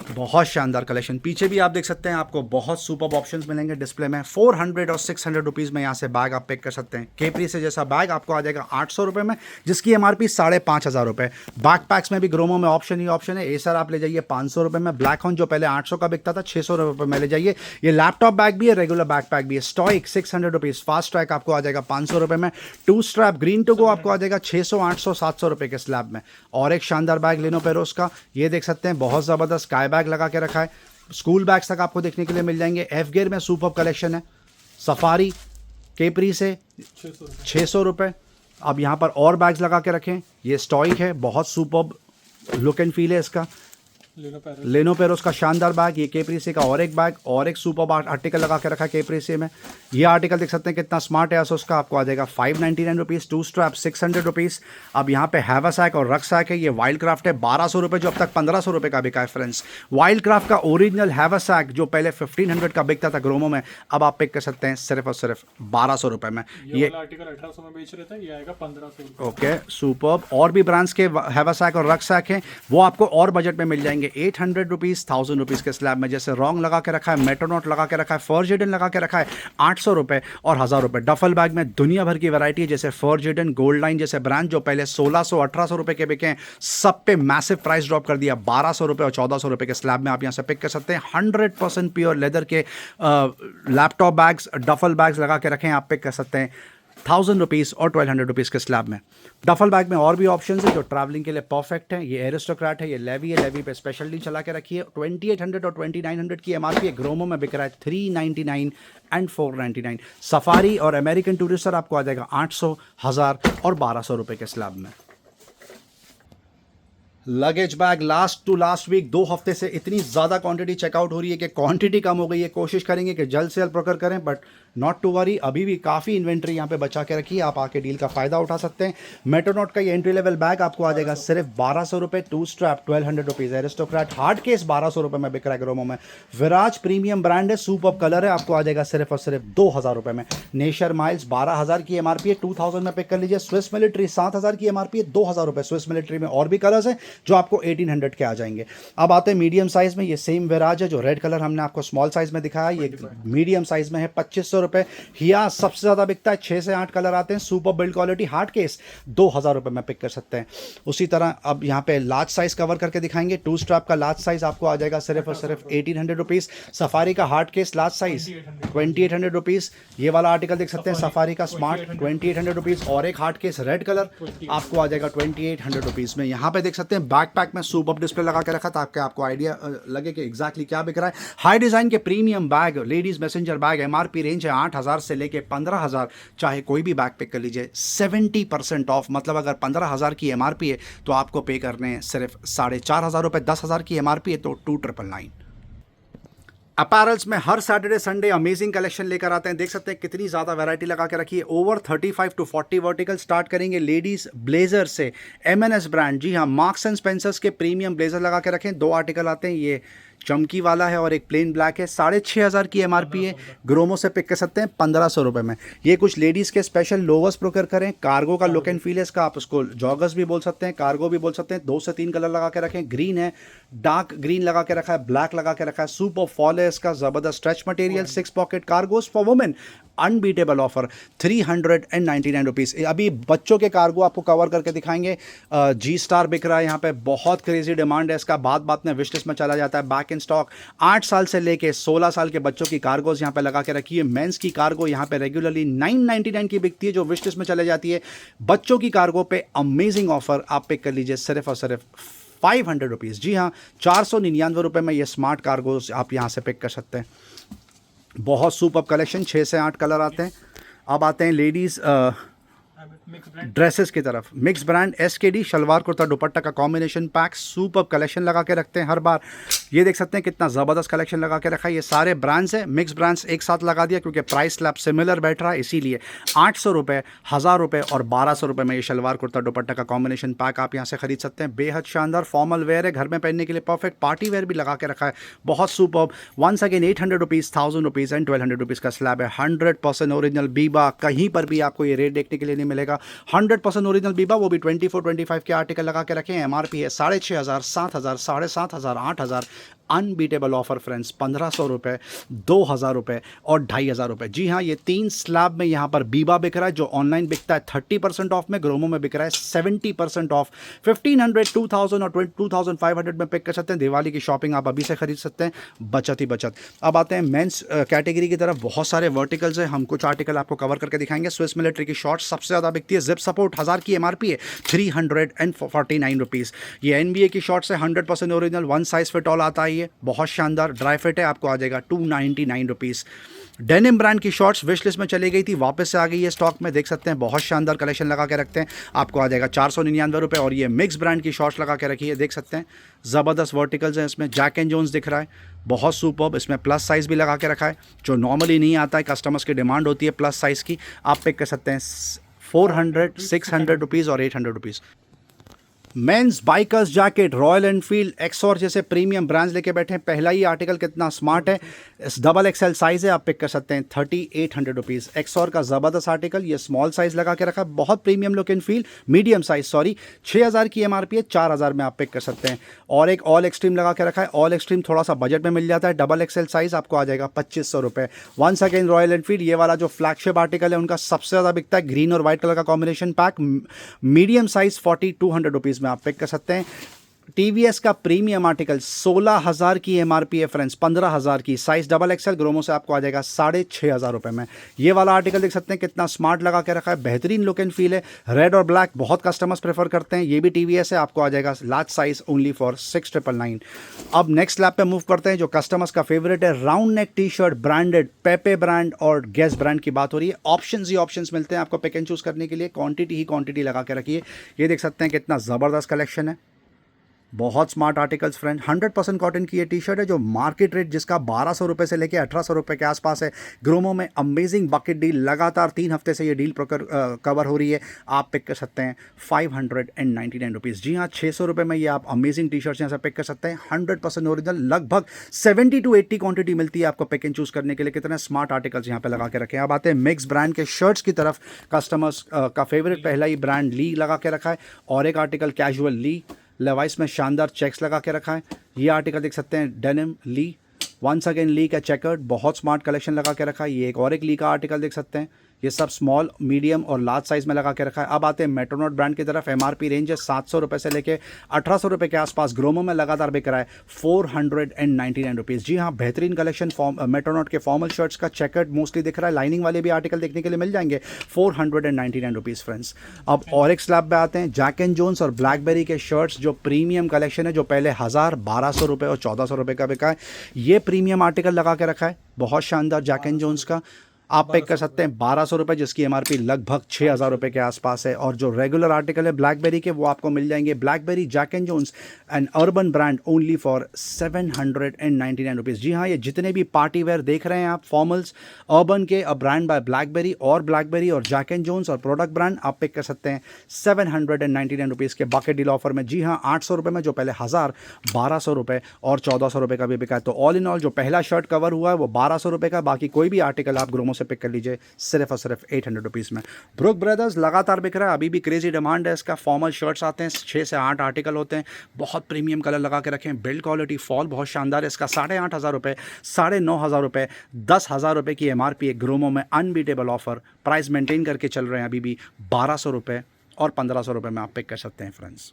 बहुत शानदार कलेक्शन। पीछे भी आप देख सकते हैं, आपको बहुत सुपर ऑप्शंस मिलेंगे डिस्प्ले में। 400 और 600 रुपीज़ में यहाँ से बैग आप पिक कर सकते हैं। केपरी से जैसा बैग आपको आ जाएगा 800 रुपये में, जिसकी MRP 5,500 रुपये। बैकपैक्स में भी ग्रोमो में ऑप्शन ही ऑप्शन है। एसर आप ले जाइए 500 रुपये में। ब्लैक हॉर्न जो पहले 800 का बिकता था 600 रुपये में ले जाइए। ये लैपटॉप बैग भी है, रेगुलर बैकपैक भी है। Stoic 600 rupees. फास्ट ट्रैक आपको आ जाएगा 500 रुपये में। Two strap green to go आपको आ जाएगा 600, 800, 700 रुपये के स्लैब में। और एक शानदार बैग लेनो पेरोस का, ये देख सकते हैं, बहुत ज़बरदस्त स्काई बैग लगा के रखा है। स्कूल बैग्स तक आपको देखने के लिए मिल जाएंगे। एफ गेयर में सुपर कलेक्शन है। सफारी केपरी से 600 रुपये। अब यहाँ पर और बैग्स लगा के रखें। ये स्टॉइक है, बहुत सुपर लुक एंड फील है इसका। लेनो पेरोस का शानदार बैग। ये केपरी से का और एक बैग और एक सुपर आर्टिकल लगा के रखा है केपरी से में। ये आर्टिकल देख सकते हैं कितना स्मार्ट है। उसका आपको आ जाएगा 599 रुपीज़। To strap 600 rupees. अब यहाँ पे हैवरसैक और रक्सैक है। ये वाइल्ड क्राफ्ट है 1200 रुपये, जो अब तक 1500 रुपये का बिका है फ्रेंड्स। वाइल्ड क्राफ्ट का ओरिजिनल हैवरसैक जो पहले 1500 का बिकता था ग्रोमो में, अब आप पिक कर सकते हैं सिर्फ और सिर्फ 1200 रुपये में। ये आर्टिकल 1800 में बेच रहे थे, ये आएगा 1500। Okay, superb. और भी ब्रांड्स के हैवरसैक और रक्सैक हैं, वो आपको और बजट में मिल जाएंगे। 800 रुपीज़, 1000 रुपीज़ के स्लैब में। जैसे रॉन्ग लगा के रखा है, मेट्रोनॉट लगा के रखा है, फॉर्जेडन लगा के रखा है 800 रुपये और 1000 रुपये। डफल बैग में दुनिया भर की वैरायटी है, जैसे फॉर्जेडन, गोल्ड लाइन जैसे ब्रांड जो पहले 1600, 1800 रुपये के बिके हैं, सब पे मैसिव प्राइस ड्रॉप कर दिया। 1200 रुपये और 1400 रुपये के स्लैब में आप यहाँ से पिक कर सकते हैं। 100% प्योर लेदर के लैपटॉप बैग्स, डफल बैग्स लगा के रखें, आप पिक कर सकते हैं 1000 रुपीज़ और 1200 रुपीज़ के स्लैब में। डफल बैग में और भी ऑप्शंस है जो ट्रैवलिंग के लिए परफेक्ट है। ये एरिस्टोक्रेट है, ये लेवी है, लेवी पे स्पेशल डील चला के रखी है। 2800 और 2900 की MRP है। ग्रोमो में बिक रहा है 399 एंड 499। सफारी और अमेरिकन टूरिस्टर आपको आ जाएगा 800, 1000 और 1200 रुपये के स्लैब में। Luggage bag last to last week 2 हफ्ते से इतनी ज़्यादा क्वांटिटी चेकआउट हो रही है कि क्वांटिटी कम हो गई है। कोशिश करेंगे कि जल्द से जल्द प्रोक्योर करें, बट नॉट टू वरी, अभी भी काफ़ी इन्वेंट्री यहाँ पे बचा के रखी है। आप आके डील का फ़ायदा उठा सकते हैं। मेट्रोनॉट का ये एंट्री लेवल बैग आपको आ जाएगा सिर्फ 1200 रुपये। Two strap 1200 rupees. Aristocrat hard case 1200 रुपये में बिक रहा है ग्रोमो में। विराज प्रीमियम ब्रांड है, सुपर कलर है, आपको आ जाएगा सिर्फ और सिर्फ 2000 रुपये में। नेशर माइल्स 12000 की MRP है, 2000 में पिक कर लीजिए। स्विस मिलिट्री 7000 की MRP है, 2000 रुपये। स्विस मिलिट्री में और भी कलर्स हैं जो आपको 1800 के आ जाएंगे। अब आते हैं मीडियम साइज में। ये सेम विराज है जो रेड कलर हमने आपको स्मॉल साइज में दिखाया, ये मीडियम साइज में है 2500 रुपये। हिया सबसे ज़्यादा बिकता है, 6 से 8 कलर आते हैं। Super build quality hard case 2000 रुपये में पिक कर सकते हैं। उसी तरह अब यहाँ पे लार्ज साइज कवर करके दिखाएंगे। टू स्ट्रैप का लार्ज साइज आपको आ जाएगा सिर्फ और सिर्फ 1800 रुपीज़। सफारी का hard case large size 2800 rupees. ये वाला आर्टिकल देख सकते हैं सफारी का स्मार्ट 2800 रुपीज़। और एक हार्ड केस रेड कलर आपको आ जाएगा 2800 रुपीज़ में। यहाँ पे देख सकते हैं बैकपैक में सुपर डिस्प्ले लगा के रखा था, ताकि आपको आइडिया लगे कि एग्जैक्टली क्या बिक रहा है। हाई डिज़ाइन के premium bag, ladies messenger bag, MRP range है 8000 से लेके 15000। चाहे कोई भी बैग पिक कर लीजिए, 70% ऑफ। मतलब अगर 15000 की MRP है तो आपको पे करने हैं सिर्फ 4500 रुपये। 10000 की MRP है तो 2999। अपैरल्स में हर सैटरडे संडे अमेजिंग कलेक्शन लेकर आते हैं। देख सकते हैं कितनी ज़्यादा वैरायटी लगा के रखी है। Over 35 to 40 vertical. स्टार्ट करेंगे लेडीज़ ब्लेजर से। MNS ब्रांड, जी हाँ, मार्क्स एंड स्पेंसर्स के प्रीमियम ब्लेजर लगा के रखें। 2 आर्टिकल आते हैं, ये चमकी वाला है और एक प्लेन ब्लैक है। 6500 की MRP है। ग्रोमो से पिक कर सकते हैं 1500 रुपये में। ये कुछ लेडीज़ के स्पेशल लोवर्स प्रोक्योर करें। कार्गो का लुक एंड फील है इसका, आप उसको जॉगर्स भी बोल सकते हैं, कार्गो भी बोल सकते हैं। 2 से 3 कलर लगा के रखें। ग्रीन है, डार्क ग्रीन लगा के रखा है, ब्लैक लगा के रखा है। सुपर फॉल है इसका, ज़बरदस्त stretch material. 6 pocket cargos for women. Unbeatable offer 399 rupees. अभी बच्चों के कार्गो आपको कवर करके दिखाएंगे। जी स्टार बिक रहा है यहाँ पे, बहुत क्रेजी डिमांड है इसका। बात में विश लिस्ट में चला जाता है, बैक इन स्टॉक। 8 साल से लेके 16 साल के बच्चों की कार्गोज यहाँ पे लगा के रखी है। मेंस की कार्गो यहाँ पे रेगुलरली 999 की बिकती है, जो विश लिस्ट में चले जाती है। बच्चों की कार्गो पे अमेजिंग ऑफर आप पिक कर लीजिए सिर्फ और सिर्फ 500 रुपीज़। जी हाँ, 499 रुपये में ये स्मार्ट कार्गोज आप यहाँ से पिक कर सकते हैं। बहुत सुपर कलेक्शन, 6 से 8 कलर आते हैं। अब आते हैं लेडीज़ ड्रेसेस की तरफ। Mix brand SKD salwar kurta dupatta का कॉम्बिनेशन पैक, सुपर कलेक्शन लगा के रखते हैं हर बार। ये देख सकते हैं कितना ज़बरदस्त कलेक्शन लगा के रखा है। ये सारे ब्रांड्स हैं, मिक्स ब्रांड्स एक साथ लगा दिया क्योंकि प्राइस स्लैब सिमिलर बैठ रहा है, इसीलिए 800 रुपये, 1000 रुपये और 1200 रुपये में ये शलवार कुर्ता दुपट्टा का कॉम्बिनेशन पैक आप यहाँ से खरीद सकते हैं। बेहद शानदार फॉर्मल वेयर है, घर में पहनने के लिए परफेक्ट। पार्टी वेयर भी लगा के रखा है, बहुत super. Once again 800 rupees, 1000 rupees and 1200 rupees का स्लैब है। 100% ओरिजिनल बीबा, कहीं पर भी आपको ये रेट देखने के लिए नहीं मिलेगा। 100% ओरिजिनल बीबा, वो भी 24-25 के आर्टिकल लगा के रखें। MRP है 6500, 7000, 7500, 8000, अनबीटेबल ऑफर फ्रेंड्स, 1500 रुपये, 2000 रुपये और 2500 रुपये। जी हाँ, ये 3 स्लैब में यहाँ पर बीबा बिक रहा है, जो ऑनलाइन बिकता है 30% ऑफ में, ग्रोमो में बिक रहा है 70% ऑफ। 1500, 2000 और 2500 में पिक कर सकते हैं। दिवाली की शॉपिंग आप अभी से खरीद सकते हैं, बचत ही बचत। अब आते हैं मेंस कैटेगरी की तरफ। बहुत सारे वर्टिकल्स हैं, हम कुछ आर्टिकल आपको कवर करके दिखाएंगे। स्विस मिलिट्री की शॉर्ट्स सबसे ज़्यादा बिकती है। जिप सपोर्ट 1000 की एमआरपी है, 349 रुपीज़। ये एनबीए की शॉर्ट्स है, 100% original, one size fit all आता है। ये बहुत शानदार ड्राई फिट है, आपको आ जाएगा 299 रुपीज़। डेनिम ब्रांड की शॉर्ट्स विश लिस्ट में चली गई थी, वापस से आ गई है स्टॉक में, देख सकते हैं। बहुत शानदार कलेक्शन लगा के रखते हैं, आपको आ जाएगा 499 रुपये। और ये मिक्स ब्रांड की शॉर्ट्स लगा के रखी है, देख सकते हैं। ज़बरदस्त वर्टिकल्स हैं इसमें। जैक एंड जोन्स दिख रहा है, बहुत सुपर्ब। इसमें प्लस साइज़ भी लगा के रखा है, जो नॉर्मली नहीं आता है, कस्टमर्स की डिमांड होती है प्लस साइज़ की। आप पिक कर सकते हैं 400, 600 रुपीज़ और 800 rupees. Men's bikers jacket Royal Enfield, एक्सॉर जैसे प्रीमियम ब्रांड्स लेके बैठे हैं। पहला ही आर्टिकल कितना स्मार्ट है, इस डबल एक्सएल साइज़ है, आप पिक कर सकते हैं 3800 रुपीज़। एक्सॉर का ज़बरदस्त आर्टिकल, ये स्मॉल साइज़ लगा के रखा है, बहुत premium look and feel, medium size, sorry. 6000 की एमआरपी है, 4000 में आप पिक कर सकते हैं। और एक ऑल एक्सट्रीम लगा के रखा है, ऑल एक्सट्रीम थोड़ा सा बजट में मिल जाता है, डबल एक्सएल साइज़, आपको आ जाएगा 2500 रुपये। वंस अगेन रॉयल एनफील्ड, ये वाला जो फ्लैगशिप आर्टिकल है उनका सबसे ज़्यादा बिकता है, ग्रीन और वाइट कलर का combination pack, medium size 4200 rupees में आप पिक कर सकते हैं। टीवीएस का प्रीमियम आर्टिकल 16000 की एमआरपी है फ्रेंड्स, 15000 की साइज डबल एक्सएल, ग्रोमो से आपको आ जाएगा 6500 रुपये में। ये वाला आर्टिकल देख सकते हैं कितना स्मार्ट लगा के रखा है, बेहतरीन लुक एंड फील है। रेड और ब्लैक बहुत कस्टमर्स प्रेफर करते हैं, ये भी टीवीएस है, आपको आ जाएगा लार्ज साइज ओनली फॉर 6999। अब नेक्स्ट स्लैब पे मूव करते हैं, जो कस्टमर्स का फेवरेट है, round neck T shirt branded, Pepe brand और गेस ब्रांड की बात हो रही है। ऑप्शंस ही ऑप्शंस मिलते हैं आपको पिक एंड चूज करने के लिए, क्वांटिटी ही क्वांटिटी लगा के रखिए। ये देख सकते हैं कितना ज़बरदस्त कलेक्शन है, बहुत स्मार्ट आर्टिकल्स फ्रेंड। 100% कॉटन की ये टी शर्ट है, जो मार्केट रेट जिसका 1200 रुपये से लेकर 1800 रुपये के आसपास है। ग्रोमो में अमेजिंग बकेट डील, लगातार 3 हफ्ते से ये डील कवर हो रही है, आप पिक कर सकते हैं 599 रुपीज़। जी हाँ, 600 रुपये में ये आप अमेजिंग टी शर्ट्स यहाँ से पिक कर सकते हैं, 100% ओरिजिनल, लगभग 70 to 80 क्वांटिटी मिलती है आपको पिक एंड चूज़ करने के लिए। कितने स्मार्ट आर्टिकल्स यहाँ पे लगा के रखे हैं। अब आते हैं मिक्स ब्रांड के शर्ट्स की तरफ। कस्टमर्स का फेवरेट पहला ही ब्रांड ली लगा के रखा है, और एक आर्टिकल कैजुअल ली, लेवाइस में शानदार चेक्स लगा के रखा है। ये आर्टिकल देख सकते हैं, डेनिम ली, वंस अगेन ली का चेकर्ड, बहुत स्मार्ट कलेक्शन लगा के रखा है। ये एक और एक ली का आर्टिकल देख सकते हैं, ये सब स्मॉल, मीडियम और लार्ज साइज में लगा के रखा है। अब आते हैं मेट्रोनॉट ब्रांड की तरफ। एमआरपी रेंज है 700 रुपये से लेके 1800 रुपये के आसपास, ग्रोमो में लगातार बिक रहा है 499 रुपीज़। जी हाँ, बेहतरीन कलेक्शन मेट्रोनॉट के फॉर्मल शर्ट्स का, चेकर्ड मोस्टली दिख रहा है, लाइनिंग वाले भी आर्टिकल देखने के लिए मिल जाएंगे, 499 रुपीज़ फ्रेंड्स। अब और एक स्लैब पे आते हैं, जैक एंड जोन्स और ब्लैकबेरी के शर्ट्स, जो प्रीमियम कलेक्शन है, जो पहले 1000, 1200 रुपये और 1400 रुपये का बिका है। ये प्रीमियम आर्टिकल लगा के रखा है, बहुत शानदार जैक एंड जोन्स का, आप पिक कर सकते हैं 1200 रुपये, जिसकी एमआरपी लगभग 6000 रुपये के आसपास है। और जो रेगुलर आर्टिकल है ब्लैकबेरी के, वो आपको मिल जाएंगे, Blackberry, Jack and Jones and urban brand, only for 799 rupees. जी हाँ, ये जितने भी पार्टी वेयर देख रहे हैं आप, फॉर्मल्स, अर्बन के, अ ब्रांड बाय ब्लैकबेरी और जैक एंड जोन्स और प्रोडक्ट ब्रांड, आप पिक कर सकते हैं 799 रुपीज़ के बकेट डील ऑफर में। जी हाँ, 800 रुपये में, जो पहले 1000, 1200 रुपये और 1400 रुपये का भी बिका है। तो ऑल इन ऑल जो पहला शर्ट कवर हुआ है वो 1200 रुपये का, बाकी कोई भी आर्टिकल आप ग्रोमो से पिक कर लीजिए सिर्फ और सिर्फ 800 रुपीज़ में। ब्रुक ब्रदर्स लगातार बिक रहा है, अभी भी क्रेजी डिमांड है इसका। फॉर्मल शर्ट्स आते हैं, 6 से 8 आर्टिकल होते हैं, बहुत प्रीमियम कलर लगा के रखें, बिल्ड क्वालिटी, फॉल बहुत शानदार है इसका। 8500 रुपये, 9500 रुपये, 10,000 रुपये की एमआरपी है। ग्रोमो में अनबीटेबल ऑफर, प्राइस मेंटेन करके चल रहे हैं अभी भी, 1200 रुपये और 1500 रुपये में आप पिक कर सकते हैं friends.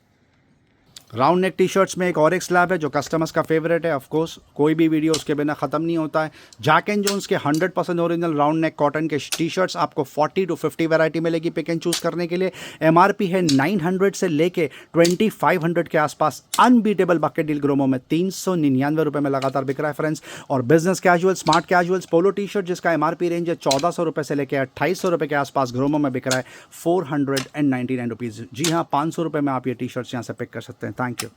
Round neck T shirts में एक और एक स्लैब है, जो कस्टमर्स का फेवरेट है। ऑफ कोर्स कोई भी वीडियो उसके बिना ख़त्म नहीं होता है। जैक एंड जोन्स के 100% ओरिजिनल राउंड नेक कॉटन के टी शर्ट्स आपको 40 to 50 वैरायटी मिलेगी पिक एंड चूज़ करने के लिए। एमआरपी है 900 से लेके 2500 के आसपास। अनबीटेबल बकेट डील ग्रोमो में 399 रुपये में लगातार बिक रहा है फ्रेंड्स। और business casual, smart casuals, polo T shirt, जिसका एमआरपी रेंज है 1400 रुपये से लेकर 2800 रुपये के आसपास, ग्रोमो में बिक रहा है 499 रुपीज़। जी हाँ, 500 रुपये में आप ये टी शर्ट्स यहाँ से पिक कर सकते हैं। Thank you.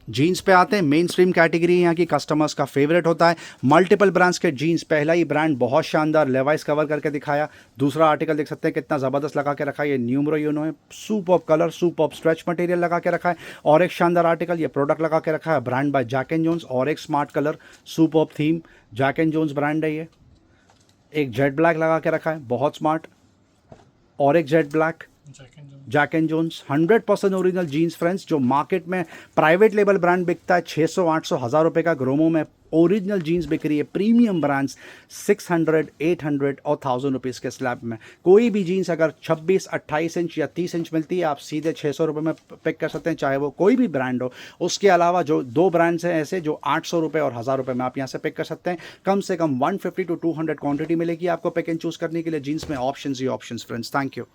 जीन्स पे आते हैं, मेन स्ट्रीम कैटेगरी यहाँ की, कस्टमर्स का फेवरेट होता है। मल्टीपल ब्रांड्स के जीन्स, पहला ही ब्रांड बहुत शानदार, लेवाइस कवर करके दिखाया। दूसरा आर्टिकल देख सकते हैं कितना ज़बरदस्त लगा के रखा है, ये न्यूमरो यूनो है, superb colour, superb stretch material लगा के रखा है। और एक शानदार आर्टिकल, ये प्रोडक्ट लगा के रखा है, brand by Jack and Jones, और एक smart colour, superb theme, Jack and Jones brand है ये। एक जेट ब्लैक लगा के रखा है, बहुत स्मार्ट, और एक jet black, Jack and Jones 100% original jeans friends, जो मार्केट में प्राइवेट लेबल ब्रांड बिकता है 600, 800, 1000 रुपये का, ग्रोमो में ओरिजिनल जीन्स बिक रही है प्रीमियम ब्रांड्स 600, 800 और 1000 रुपीज़ के स्लैब में। कोई भी जीन्स अगर 26, 28 इंच या 30 इंच मिलती है, आप सीधे 600 रुपये में पिक कर सकते हैं, चाहे वो कोई भी ब्रांड हो। उसके अलावा जो 2 ब्रांड्स हैं ऐसे जो 800 रुपये और 1000 रुपये में आप यहाँ से पिक कर सकते हैं। कम से कम 150 to 200 क्वांटिटी मिलेगी आपको पिक एंड चूज़ करने के लिए। जीन्स में ऑप्शंस ही ऑप्शंस फ्रेंड्स। Thank you.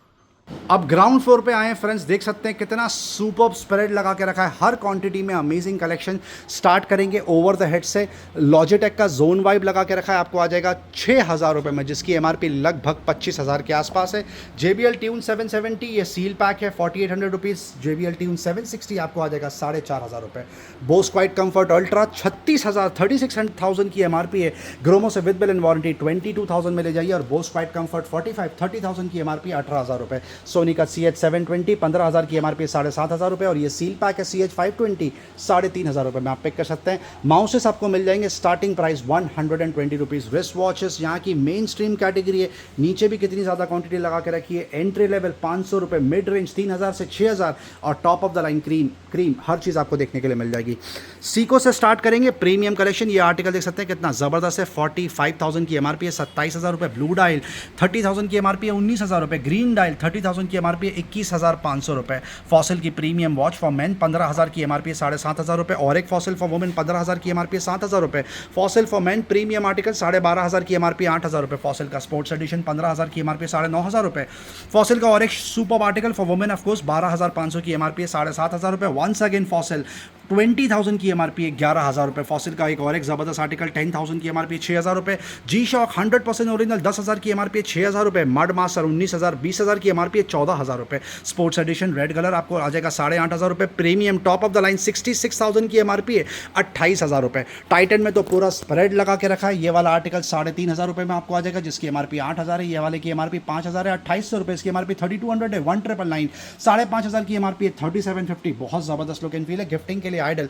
अब ग्राउंड फ्लोर पे आए फ्रेंड्स, देख सकते हैं कितना सुपर्ब स्प्रेड लगा के रखा है, हर क्वांटिटी में अमेजिंग कलेक्शन। स्टार्ट करेंगे ओवर द हेड से, लॉजिटेक का जोन वाइब लगा के रखा है, आपको आ जाएगा 6000 रुपये में, जिसकी एमआरपी लगभग 25,000 के आसपास है। JBL ट्यून 770 ये सील पैक है 4800 रुपीज़। JBL ट्यून 760 आपको आ जाएगा 4500 रुपये। बोस क्वाइट कंफर्ट अल्ट्रा 36,000 की एमआरपी है। ग्रोमो से विद बिल एंड वारंटी 22,000 में ले जाइए, और बोस क्वाइट कंफर्ट 30,000 की एमआरपी 18,000 रुपये। सोनी का CH 720 15,000 की एमआरपी 7,500 रुपये, और ये सील पैक है CH 520 3,500 रुपये में आप पिक कर सकते हैं। माउसेस आपको मिल जाएंगे starting price 120 rupees. Wrist watches यहाँ की मेन स्ट्रीम कैटेगरी है, नीचे भी कितनी ज़्यादा क्वांटिटी लगा के रखी है। एंट्री लेवल 500 रुपये, मिड रेंज 3,000 से 6,000, और top of the line cream हर चीज़ आपको देखने के लिए मिल जाएगी। सीको से स्टार्ट करेंगे प्रीमियम कलेक्शन। ये आर्टिकल देख सकते हैं कितना ज़बरदस्त है, 45,000 की एमआरपी है 27,000 रुपये। ब्लू डायल 30,000 की एमआरपी है 19,000 रुपये। ग्रीन डायल 30,000 की एमआरपी है 21,500 रुपये। फॉसिल की प्रीमियम वॉच फॉर मेन 15,000 की एमआरपी है 7,500 रुपये, और एक फॉसिल फॉर वुमेन 15,000 की एमआरपी है 7,000 रुपये। Fossil for main premium article 12,500 की एमआरपी 8,000 रुपये। फॉसिल का स्पोर्ट्स एडिशन 15,000 की एमआरपी 9,500 रुपये। फॉसिल का और एक super article for women of course 12,500 की एमआरपी है 7,500 रुपये। वंस अगेन फॉसिल 20,000 की एमआरपी है 11,000 रुपये। फॉसिल का एक और एक ज़बरदस्त आर्टिकल 10,000 की एमआरपी 6,000 रुपये। जी शॉक 100% ओरिजिनल 10,000 की एमआरपी 6,000 रुपये। मड मास्टर 19,000 20,000 की एमआरपी 14,000 रुपये। स्पोर्ट्स एडिशन रेड कलर आपको आ जाएगा 8,500 रुपये। Premium top of the line 66,000 की एमआरपी है 28,000 रुपये। टाइटन में तो पूरा स्प्रेड लगा के रखा है। ये वाला आर्टिकल 3,500 रुपये में आपको आ जाएगा, जिसकी एमआरपी 8,000 है। ये वाले की एमआरपी 5,000 है, 2,800 रुपये। इसकी एमआरपी 3,200 है, 1,999। 5,500 की एमआरपी है 3,750। बहुत ज़बरदस्त लुक एंड फील है। गिफ्टिंग के लिए आइडल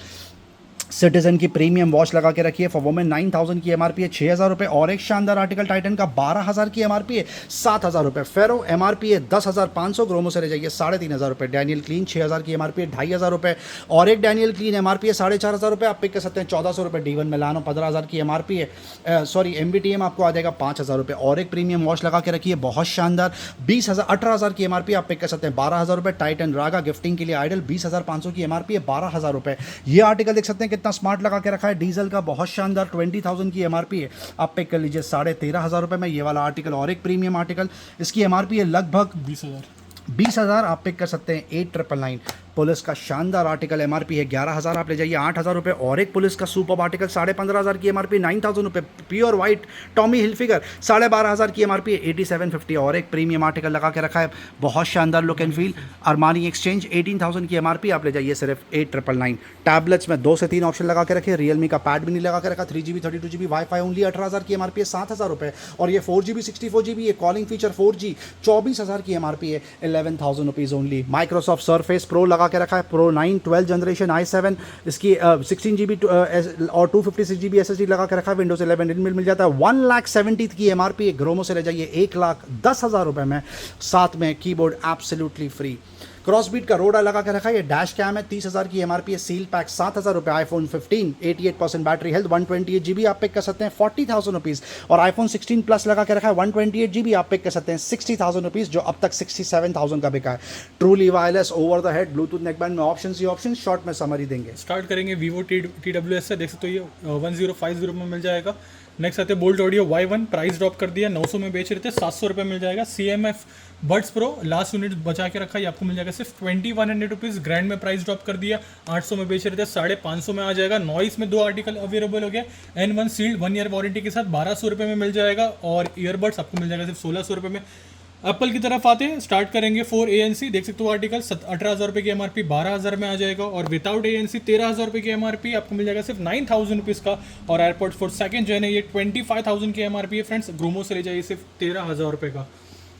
सिटीजन की प्रीमियम वॉच लगा के रखी है फॉर वुमेन 9,000 की एमआरपी है 6,000 रुपये। और एक शानदार आर्टिकल टाइटन का 12,000 की एमआरपी है 7,000 रुपये। फेरो एमआरपी है 10,500, ग्रोमो से ले जाइए 3,500 रुपये। डैनियल क्लीन 6,000 की एमआरपी है 2,500 रुपये। और एक डैनियल क्लीन एमआरपी है 4,500 रुपये, आप पिक कर सकते हैं 1,400 रुपये। D1 मिलानो 15,000 की एमआरपी है, सॉरी MBTM आपको आ जाएगा 5,000 रुपये। और एक प्रीमियम वॉच लगा के रखी है बहुत शानदार 18,000 की एमआरपी, आप पिक कर सकते हैं 12,000 रुपये। टाइटन रागा गिफ्टिंग के लिए आइडल 20,500 की एमआरपी है 12,000 रुपये। ये आर्टिकल देख सकते हैं कितना स्मार्ट लगा के रखा है, डीजल का बहुत शानदार 20,000 की एमआरपी है, आप पिक कर लीजिए 13,500 रुपये में। ये वाला आर्टिकल और एक प्रीमियम आर्टिकल, इसकी एमआरपी है लगभग 20,000, आप पिक कर सकते हैं 8,999। पुलिस का शानदार आर्टिकल एमआरपी है 11,000, आप ले जाइए 8,000 रुपये। और एक पुलिस का सुपर आर्टिकल 15,500 की एमआरपी 9,000 रुपये। प्योर वाइट टॉमी हिलफिगर 12,500 की एमआरपी है 8,750। और एक प्रीमियम आर्टिकल लगा के रखा है बहुत शानदार look and feel, Armani exchange 18,000 की एमआरपी, आप ले जाइए सिर्फ 8,999। टैबलेट्स में 2 से 3 ऑप्शन लगा के रखे। रियलमी का पैड भी नहीं लगा के रखा, 3GB 32GB वाईफाई ओनली 18,000 की एमआरपी है 7,000 रुपये। और ये 4GB 64GB ये कॉलिंग फीचर 4G 24,000 की एमआरपी है 11,000 rupees only. Microsoft surface pro लगा के रखा है, प्रो 9 12 जनरेशन i7, इसकी 16GB और 256GB SSD लगा के रखा है। विंडोज 11 इनबिल्ट मिल जाता है 1,70,000 की एमआरपी। ग्रोमो से ले जाइए 1,10,000 रुपये में, साथ में कीबोर्ड एब्सोल्युटली फ्री। क्रॉसबीट का रोडा लगा के रखा है, ये डैश कैम है 30,000 की एमआरपी है, सील पैक 7,000 रुपये। आईफोन 15 88% बैटरी हेल्थ 128GB आप पिक कर सकते हैं 40,000 रुपीज़। और आईफोन 16 प्लस लगा के रखा है 128GB आप पिक कर सकते हैं 60,000 रुपीज़, जो अब तक 67,000 का बिका है। Truly wireless over the head Bluetooth neckband में ऑप्शंस ही ऑप्शन, शॉर्ट में समरी देंगे। स्टार्ट करेंगे वीवो TWS से, देख सकते हो ये 1050 में मिल जाएगा। नेक्स्ट आते हैं bolt audio Y1, price drop कर दिया, 900 में बेच रहे थे 700 रुपये मिल जाएगा। CMF buds pro last unit बचा के रखा है, आपको मिल जाएगा सिर्फ 2,100 रुपीज़। ग्रैंड में प्राइस ड्रॉप कर दिया, 800 में बेच रहे थे 550 में आ जाएगा। नॉइस में 2 आर्टिकल अवेलेबल हो गया, N1 सील्ड 1 ईयर वारंटी के साथ 1,200 रुपये में मिल जाएगा। और ईयरबड्स आपको मिल जाएगा सिर्फ 1,600 रुपये में। एप्पल की तरफ आते हैं, स्टार्ट करेंगे 4 ANC, देख सकते हो आर्टिकल 18,000 रुपये की एमआरपी 12,000 में आ जाएगा। और विदाउट ANC 13,000 रुपये की एमआरपी आपको मिल जाएगा सिर्फ 9,000 रुपीज़ का। और एयरपोर्ट्स फॉर सेकंड जो है ना ये 25,000 की एमआरपी है फ्रेंड्स, ग्रोमो से ले जाइए सिर्फ 13,000 रुपये का।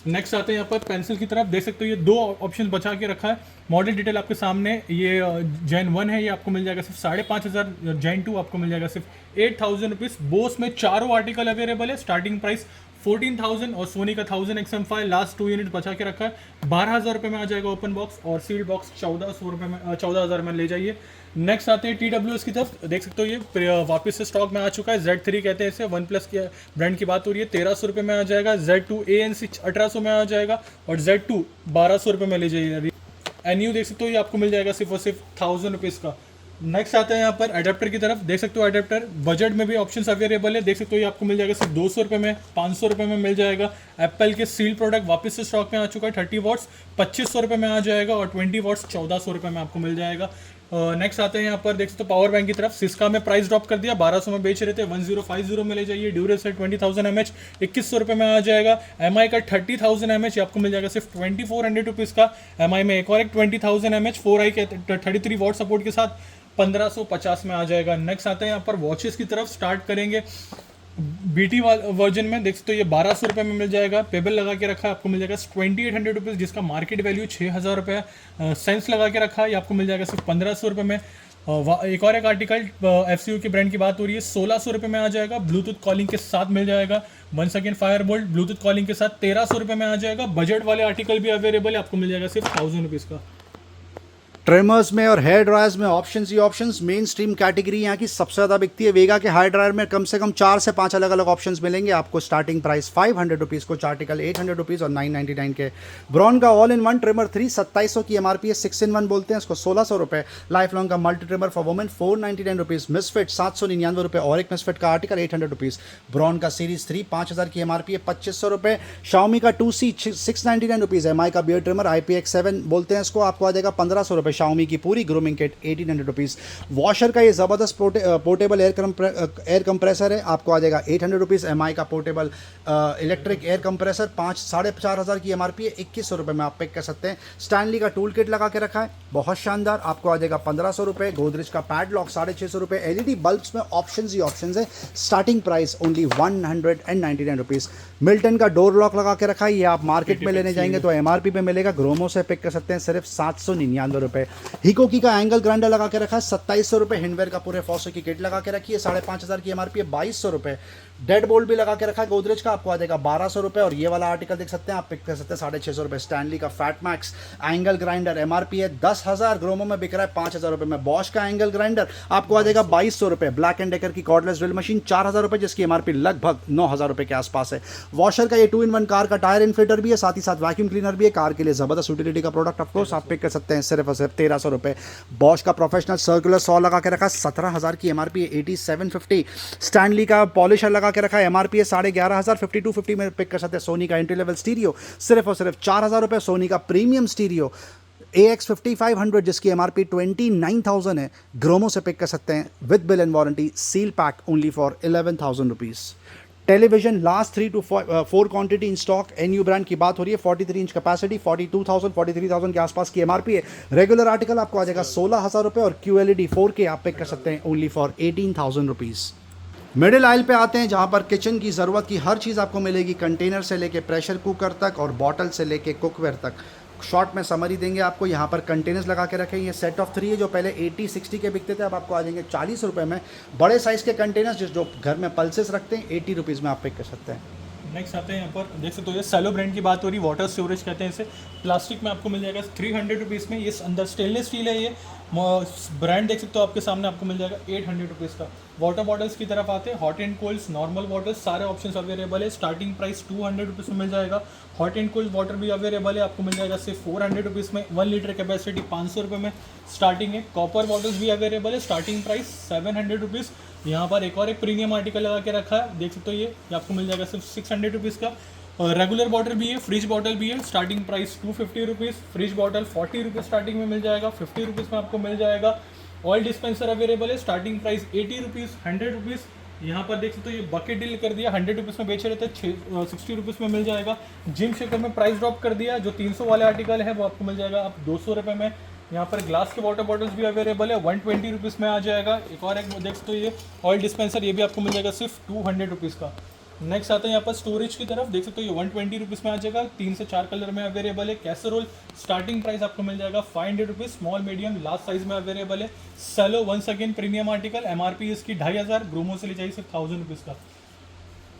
नेक्स्ट आते हैं यहाँ पर पेंसिल की तरफ, देख सकते हो ये 2 ऑप्शन बचा के रखा है। मॉडल डिटेल आपके सामने, ये Gen 1 है, ये आपको मिल जाएगा सिर्फ 5,500। Gen 2 आपको मिल जाएगा सिर्फ 8,000 रुपीज़। बोस में चारों आर्टिकल अवेलेबल है, स्टार्टिंग प्राइस 14,000 और सोनी का 1000 XM5 लास्ट 2 यूनिट बचा के रखा है। 12,000 रुपये में आ जाएगा ओपन बॉक्स, और सील्ड बॉक्स 1400 रुपये में 14,000 में ले जाइए। नेक्स्ट आते हैं TWS की तरफ। देख सकते हो ये वापस से स्टॉक में आ चुका है। Z3 कहते हैं इसे, वन प्लस के ब्रांड की बात हो रही है। 1300 रुपये में आ जाएगा। Z2 ANC 1800 में आ जाएगा, और Z2 1200 रुपये में ले जाइए। NU देख सकते हो ये आपको मिल जाएगा सिर्फ और सिर्फ 1000 रुपीज़ का। नेक्स्ट आता है यहाँ पर अडेप्टर की तरफ। देख सकते हो अडेप्टर बजट में भी ऑप्शंस अवेलेबल है। देख सकते हो ये आपको मिल जाएगा सिर्फ 200 रुपये में, 500 रुपये में मिल जाएगा। एप्पल के सील प्रोडक्ट वापस से स्टॉक में आ चुका है। 30 वॉट्स 2500 रुपये में आ जाएगा, और 20 वॉट्स 1400 रुपये में आपको मिल जाएगा। नेक्स्ट आते हैं यहाँ पर देख सकते हो पावर बैंक की तरफ। सिस्का में प्राइस ड्रॉप कर दिया, 1200 में बेच रहे थे, 1050 में ले जाइए। ड्यूरेसेल 20,000 mAh 2100 रुपये में आ जाएगा। MI का 30,000 mAh आपको मिल जाएगा सिर्फ 2400 रुपीज़ का। MI में एक और एक 20,000 mAh 4i के 33 वॉट सपोर्ट के साथ 1550 में आ जाएगा। नेक्स्ट आते हैं यहाँ पर वॉचेस की तरफ। स्टार्ट करेंगे BT वर्जन में। देख सकते हो ये 1200 रुपये में मिल जाएगा। पेबल लगा के रखा है, आपको मिल जाएगा 2800 रुपीज़, जिसका मार्केट वैल्यू 6000 रुपये है। सेंस लगा के रखा है, ये आपको मिल जाएगा सिर्फ 1500 रुपये में। एक और एक आर्टिकल FCU की ब्रांड की बात हो रही है, 1600 रुपये में आ जाएगा। ब्लूटूथ कॉलिंग के साथ मिल जाएगा। Once again Fireboltt Bluetooth calling के साथ 1300 रुपये में आ जाएगा। बजट वाले आर्टिकल भी अवेलेबल है, आपको मिल जाएगा सिर्फ 1000 रुपीज़ का। ट्रिमर्स में और हेयर ड्रायर्स में ऑप्शंस ही ऑप्शंस। मेन स्ट्रीम कैटेगरी यहाँ की सबसे ज़्यादा बिकती है। वेगा के हेयर ड्रायर में कम से कम 4 से 5 अलग अलग ऑप्शंस मिलेंगे आपको। स्टार्टिंग प्राइस 500 रुपीज़, कुछ आर्टिकल 800 रुपीज़ और 999 के। ब्रॉन का ऑल इन वन ट्रिमर 3 2700 की MRP है। 6 in 1 बोलते हैं इसको, 1600 रुपये। लाइफ लॉन्ग का multi trimmer for women 499 rupees. Misfit 799 रुपये, और एक मिसफिट का आर्टिकल 800 रुपीज़। ब्रॉन का सीरीज 3 5000 की MRP है, 2500 रुपये। शाओमी का 2C 699 रुपीज़। MI का बियर ट्रिमर IPX7 बोलते हैं इसको, आपको आ जाएगा 1500 रुपये। शाओमी की पूरी ग्रूमिंग किट 1800 रुपीज़। वॉशर का ये ज़बरदस्त पोर्टेबल एयर कंप्रेसर है, आपको आ जाएगा 800 रुपीज़। MI का पोर्टेबल इलेक्ट्रिक एयर कंप्रेसर 4,500 की MRP है, 2100 रुपये में आप पिक कर सकते हैं। स्टैनली का टूल किट लगा के रखा है, बहुत शानदार, आपको आ जाएगा 1500 रुपये। गोदरेज का पैडलॉक 650 रुपये। LED बल्ब्स में ऑप्शंस ही ऑप्शंस है। Starting price only 199 rupees. Milton का डोर लॉक लगा के रखा है, ये आप मार्केट में लेने जाएंगे तो MRP पे मिलेगा। ग्रोमो से पिक कर सकते हैं सिर्फ 799 रुपये। हिकोकी का एंगल ग्राइंडर लगा के रखा है, 2700 रुपये। हिंडवेयर का पूरे फॉसो की किट लगा के रखी है, 5500 की MRP है, 2200 रुपये। डेड बोल्ट भी लगा के रखा है गोदरेज का, आपको आ जाएगा 1200 रुपये। और ये वाला आर्टिकल देख सकते हैं आप, पिक कर सकते हैं 650 रुपये। स्टैनली का fat max angle grinder MRP है 10,000, ग्रोमो में बिक रहा है 5000 रुपये में। बॉश का एंगल ग्राइंडर आपको आ जाएगा 2200 रुपये। ब्लैक एंड डेकर की कॉर्डलेस ड्रिल मशीन 4000 रुपये, जिसकी MRP लगभग 9000 रुपये के आसपास है। वॉशर का ये 2 in 1 कार का टायर इन्फ्लेटर भी है, साथ ही साथ वैक्यूम क्लीनर भी है। कार के लिए जबरदस्त यूटिलिटी का प्रोडक्ट ऑफकोर्स आप पिक कर सकते हैं सिर्फ और सिर्फ 1300 रुपये। बॉश का प्रोफेशनल सर्कुलर सॉ लगा के रखा, 17,000 की MRP है, 8750। स्टैनली का पॉलिशर लगा के रखा है, MRP है 11,500, 5250 में पिक कर सकते हैं। सोनी का एंट्री लेवल स्टीरियो सिर्फ और सिर्फ 4000 रुपये। सोनी का प्रीमियम स्टीरियो AX5500 जिसकी MRP 29,000 है, ग्रोमो से पिक कर सकते हैं with bill and warranty. Seal pack only for 11,000 rupees. Television last 3 to 4 quantity in stock. NU brand की बात हो रही है, 43 इंच कैपेसिटी, 42,000 43,000 के आसपास की MRP है। रेगुलर आर्टिकल आपको आ जाएगा 16,000 रुपये, और QLED 4K आप पिक कर सकते हैं ओनली फॉर 18,000 रुपीज़। मिडिल आइल पे आते हैं, जहाँ पर किचन की ज़रूरत की हर चीज़ आपको मिलेगी। कंटेनर से लेके प्रेशर कुकर तक और बॉटल से लेके कुकवेयर तक। शॉर्ट में समरी देंगे आपको। यहाँ पर कंटेनर्स लगा के रखें, ये सेट ऑफ 3 है, जो पहले 80-60 के बिकते थे, अब आपको आ जाएंगे 40 रुपये में। बड़े साइज़ के कंटेनर्स जो घर में पल्सेस रखते हैं 80 रुपीज़ में आप पिक कर सकते हैं। नेक्स्ट आते हैं यहाँ पर देख सकते हो ये सेलो ब्रांड की बात हो रही है। वाटर स्टोरेज कहते हैं इसे। प्लास्टिक में आपको मिल जाएगा 300 रुपीज़ में। ये अंदर स्टेनलेस स्टील है। ये ब्रांड देख सकते हो आपके सामने, आपको मिल जाएगा 800 रुपीज़ का। वाटर बॉटल्स की तरफ आते हैं, hot and colds, normal waters, सारे ऑप्शंस अवेलेबल है। स्टार्टिंग प्राइस 200 रुपीज़ में मिल जाएगा। हॉट एंड कोल्ड वाटर भी अवेलेबल है, आपको मिल जाएगा सिर्फ 400 रुपीज़ में। 1 लीटर कैपेसिटी 500 रुपये में स्टार्टिंग है। कॉपर बॉटल्स भी अवेलेबल है, स्टार्टिंग प्राइस 700 रुपीज़। यहाँ पर एक और एक प्रीमियम आर्टिकल लगा के रखा है, देख सकते हो ये आपको मिल जाएगा सिर्फ 600 रुपीज़ का। रेगुलर बॉटल भी है, फ्रिज बॉटल भी है। Starting price 250 rupees. Fridge bottle 40 rupees starting में मिल जाएगा, 50 रुपीज़ में आपको मिल जाएगा। ऑयल डिस्पेंसर अवेलेबल है, स्टार्टिंग प्राइस 80 रुपीज़, 100 रुपीज़। यहाँ पर देख सकते हो ये बकेट डील कर दिया, 100 रुपीज़ में बेच रहे थे, 60 रुपीज़ में मिल जाएगा। जिम शेकर में प्राइस ड्रॉप कर दिया, जो 300 वाले आर्टिकल है वो आपको मिल जाएगा आप 200 रुपये में। यहाँ पर ग्लास के वाटर बॉटल्स भी अवेलेबल है, 120 रुपीज़ में आ जाएगा। एक और एक देख सकते हो ये ऑयल डिस्पेंसर, ये भी आपको मिल जाएगा सिर्फ 200 रुपीज़ का। नेक्स्ट आता है यहाँ पर स्टोरेज की तरफ, देख सकते हो ये 120 रुपीज़ में आ जाएगा। 3 से 4 कलर में अवेलेबल है। कैसरोल स्टार्टिंग प्राइस आपको मिल जाएगा 500 rupees. Small medium large size में अवेलेबल है। Cello once again premium article, MRP इसकी 2500, ग्रोमो से ले जाइए सिर्फ 1000 रुपीज़ का।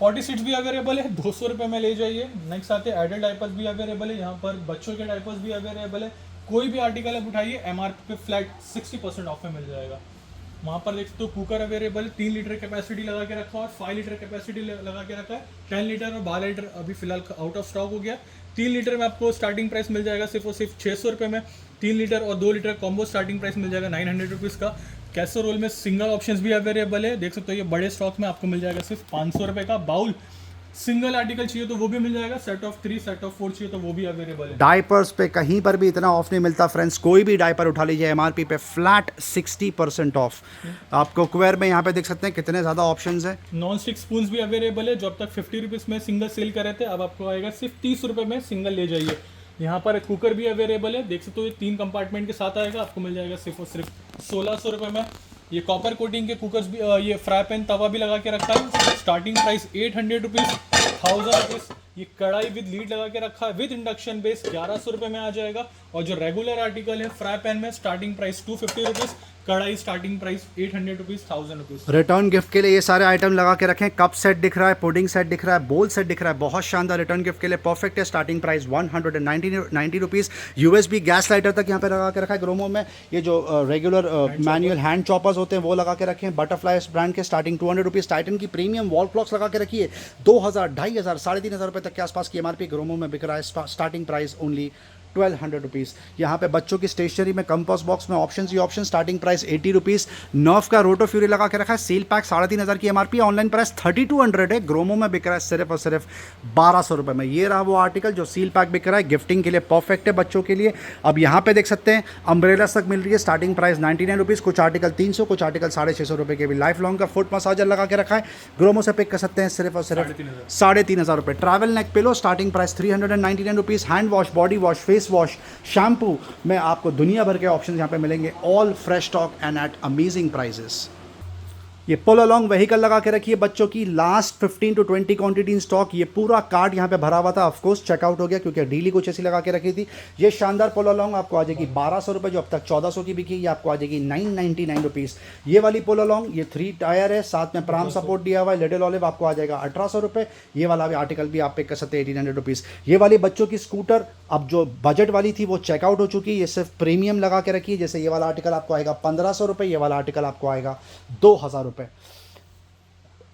40 सीट्स भी अवेलेबल है, 200 रुपये में ले जाइए। नेक्स्ट आते हैं एडल्ट डायपर्स भी अवेलेबल है, यहाँ पर बच्चों के डायपर्स भी अवेलेबल है। कोई भी आर्टिकल आप उठाइए MRP पे फ्लैट 60% ऑफ में मिल जाएगा। वहाँ पर देख सकते हो कुकर अवेलेबल है, 3 लीटर कैपेसिटी लगा के रखा है और 5 लीटर कैपेसिटी लगा के रखा है। 10 लीटर और 12 लीटर अभी फिलहाल आउट ऑफ स्टॉक हो गया। 3 लीटर में आपको स्टार्टिंग प्राइस मिल जाएगा सिर्फ और सिर्फ 600 रुपये में। 3 लीटर और 2 लीटर कॉम्बो स्टार्टिंग प्राइस मिल जाएगा 900 रुपीज़ का। कैसरोल में सिंगल ऑप्शंस भी अवेलेबल है, देख सकते हो ये बड़े स्टॉक में आपको मिल जाएगा सिर्फ 500 रुपये का। बाउल सिंगल आर्टिकल चाहिए तो वो भी मिल जाएगा, सेट ऑफ 3 सेट ऑफ 4 चाहिए तो वो भी अवेलेबल है। डायपर्स पे कहीं पर भी इतना ऑफ नहीं मिलता फ्रेंड्स, कोई भी डायपर उठा लीजिए MRP पे फ्लैट 60% ऑफ। आपको कुकर में यहाँ पे देख सकते हैं कितने ज़्यादा ऑप्शंस हैं। नॉन स्टिक स्पून भी अवेलेबल है, जो अब तक 50 रुपीज़ में सिंगल सेल कर रहे थे, अब आपको आएगा सिर्फ 30 रुपये में सिंगल ले जाइए। यहाँ पर कुकर भी अवेलेबल है, देख सकते हो ये 3 कंपार्टमेंट के साथ आएगा, आपको मिल जाएगा सिर्फ और सिर्फ 1600 रुपये में। ये कॉपर कोटिंग के कुकर्स भी, ये फ्राई पैन तवा भी लगा के रखा है, स्टार्टिंग प्राइस 800 रुपीज़, 1000 रुपीज़। ये कढ़ाई विद लीड लगा के रखा है, विद इंडक्शन बेस 1100 रुपये में आ जाएगा। और जो रेगुलर आर्टिकल है फ्राई पैन में स्टार्टिंग प्राइस 250 रुपीज़, कढ़ाई starting price 800 rupees, 1000 rupees. Return gift के लिए ये सारे आइटम लगा के रखें। कप सेट दिख रहा है, पुडिंग सेट दिख रहा है, बोल सेट दिख रहा है, बहुत शानदार रिटर्न गिफ्ट के लिए परफेक्ट है। Starting price 190 rupees. USB gas lighter तक यहाँ पे लगा के रखा है ग्रोमो में। ये जो रेगुलर मैनुअल हैंड चॉपर्स होते हैं वो लगा के रखें। बटरफ्लाई ब्रांड के स्टार्टिंग 200 रुपीज़। टाइटन की प्रीमियम वॉल क्लॉक्स लगा के रखिए, 2000, 2500, 3500 रुपये तक के आसपास की MRP ग्रोमो में बिक रहा है। Starting price only 1200 rupees. यहाँ पे बच्चों की स्टेशनरी में कंपास बॉक्स में ऑप्शंस ही option, starting price 80 rupees. Nerf का रोटो फ्यूरी लगा के रखा है, सेल पैक 3500 की MRP, ऑनलाइन प्राइस 3200 है। ग्रोमो में बिक रहा है सिर्फ और सिर्फ 1200 रुपये में। ये रहा वो आर्टिकल जो सील पैक बिक रहा है, गिफ्टिंग के लिए परफेक्ट है बच्चों के लिए। अब यहाँ पे देख सकते हैं अम्ब्रेलास तक मिल रही है, स्टार्टिंग प्राइस 99 रुपीज़। कुछ आर्टिकल 300, कुछ आर्टिकल 650 रुपये के भी। लाइफ लॉन्ग का फुट मसाजर लगा के रखा है, ग्रोमो से पिक कर सकते हैं सिर्फ और सिर्फ 3500 रुपये। Travel neck pillow starting price 399 rupees. Hand wash, body wash, face wash, shampoo में आपको दुनिया भर के ऑप्शन यहाँ पे मिलेंगे, all fresh stock and at amazing prices. ये पुल अलोंग व्हीकल लगा के रखिए बच्चों की, last 15 to 20 quantity in stock. ये पूरा कार्ड यहाँ पे भरा हुआ था, ऑफकोर्स चेकआउट हो गया क्योंकि डीली कुछ ऐसी लगा के रखी थी। ये शानदार पुल अलोंग आपको आ जाएगी 1200 रुपये, जो अब तक 1400 की बिकी, ये आपको आ जाएगी 999 रुपीज़। ये वाली पुल अलोंग, ये 3 टायर है, साथ में प्राम सपोर्ट दिया हुआ है। लिटिल ऑलिव आपको आ जाएगा 1800 रुपये। ये वाला भी आर्टिकल भी आप पिक कर सकते हैं 1800 रुपीज़। ये वाली बच्चों की स्कूटर अब जो बजट वाली थी वो चेकआउट हो चुकी है, ये सिर्फ प्रीमियम लगा के रखी है। जैसे ये वाला आर्टिकल आपको आएगा 1500 रुपये, ये वाला आर्टिकल आपको आएगा 2000 रुपये।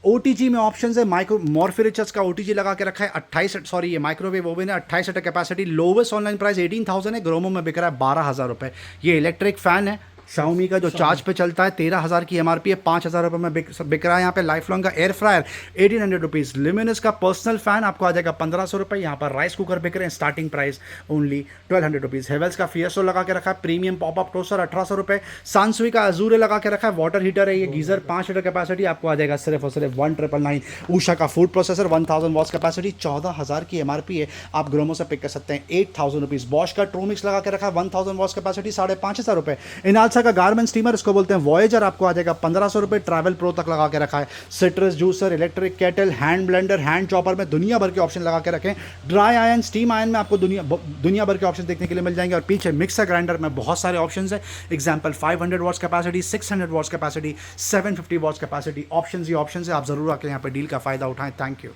OTG में ऑप्शन है, माइक्रो मॉर्फिरिचर्स का OTG लगा के रखा है 28, सॉरी ये माइक्रोवेव ओवन है, 28 litre capacity. Lowest online price 18,000 है, ग्रोमो में बिक रहा है 12,000 रुपये। ये इलेक्ट्रिक फ़ैन है Xiaomi का जो चार्ज पे चलता है, 13,000 की MRP है, 5,000 रुपये में बिक रहा है। यहाँ पे लाइफ लॉन्ग का एयर फ्रायर 1800 रुपीज़। लिमिनस का पर्सनल फैन आपको आ जाएगा 1500 रुपये। यहाँ पर राइस कुकर बिक रहे हैं, starting price only 1200 rupees. Havells का फियस्टो लगा के रखा है, प्रीमियम पॉपअप टोस्टर 1800 रुपये। सानसुई का अजूरे लगा के रखा है, वाटर हीटर है, ये गीजर 5 लीटर कैपेसिटी आपको आ जाएगा सिर्फ और सिर्फ 1999। ऊषा का फूड प्रोसेसर 1000 वॉट्स कैपेसिटी, 14,000 की MRP है, आप ग्रोमो से पिक कर सकते हैं 8000 रुपीज़। बॉश का ट्रूमिक्स लगा के रखा है 1000 वॉट्स कैपेसिटी, 5,500 रुपये। इनालसा का गारमेंट स्टीमर, इसको बोलते हैं वॉयेजर, आपको आ जाएगा 1500 रुपये। ट्रैवल प्रो तक लगा के रखा है। Citrus juicer, electric kettle, hand blender, hand chopper में दुनिया भर के ऑप्शन लगा के रखें। ड्राई आयन, स्टीम आयन में आपको दुनिया भर के ऑप्शन देखने के लिए मिल जाएंगे। और पीछे मिक्सर ग्राइंडर में बहुत सारे ऑप्शंस हैं, example 500 watts capacity, 600 watts capacity, 750 watts capacity. Options ही ऑप्शंस है, आप जरूर आकर यहाँ पे डील का फायदा उठाएं। Thank you.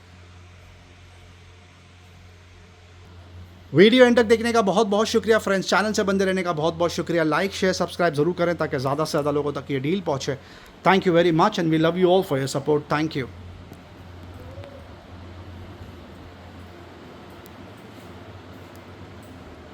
वीडियो एंड तक देखने का बहुत बहुत शुक्रिया फ्रेंड्स। चैनल से बंदे रहने का बहुत बहुत शुक्रिया। लाइक शेयर सब्सक्राइब जरूर करें ताकि ज़्यादा से ज़्यादा लोगों तक ये डील पहुँचे। Thank you very much and we love you all for your support. Thank you.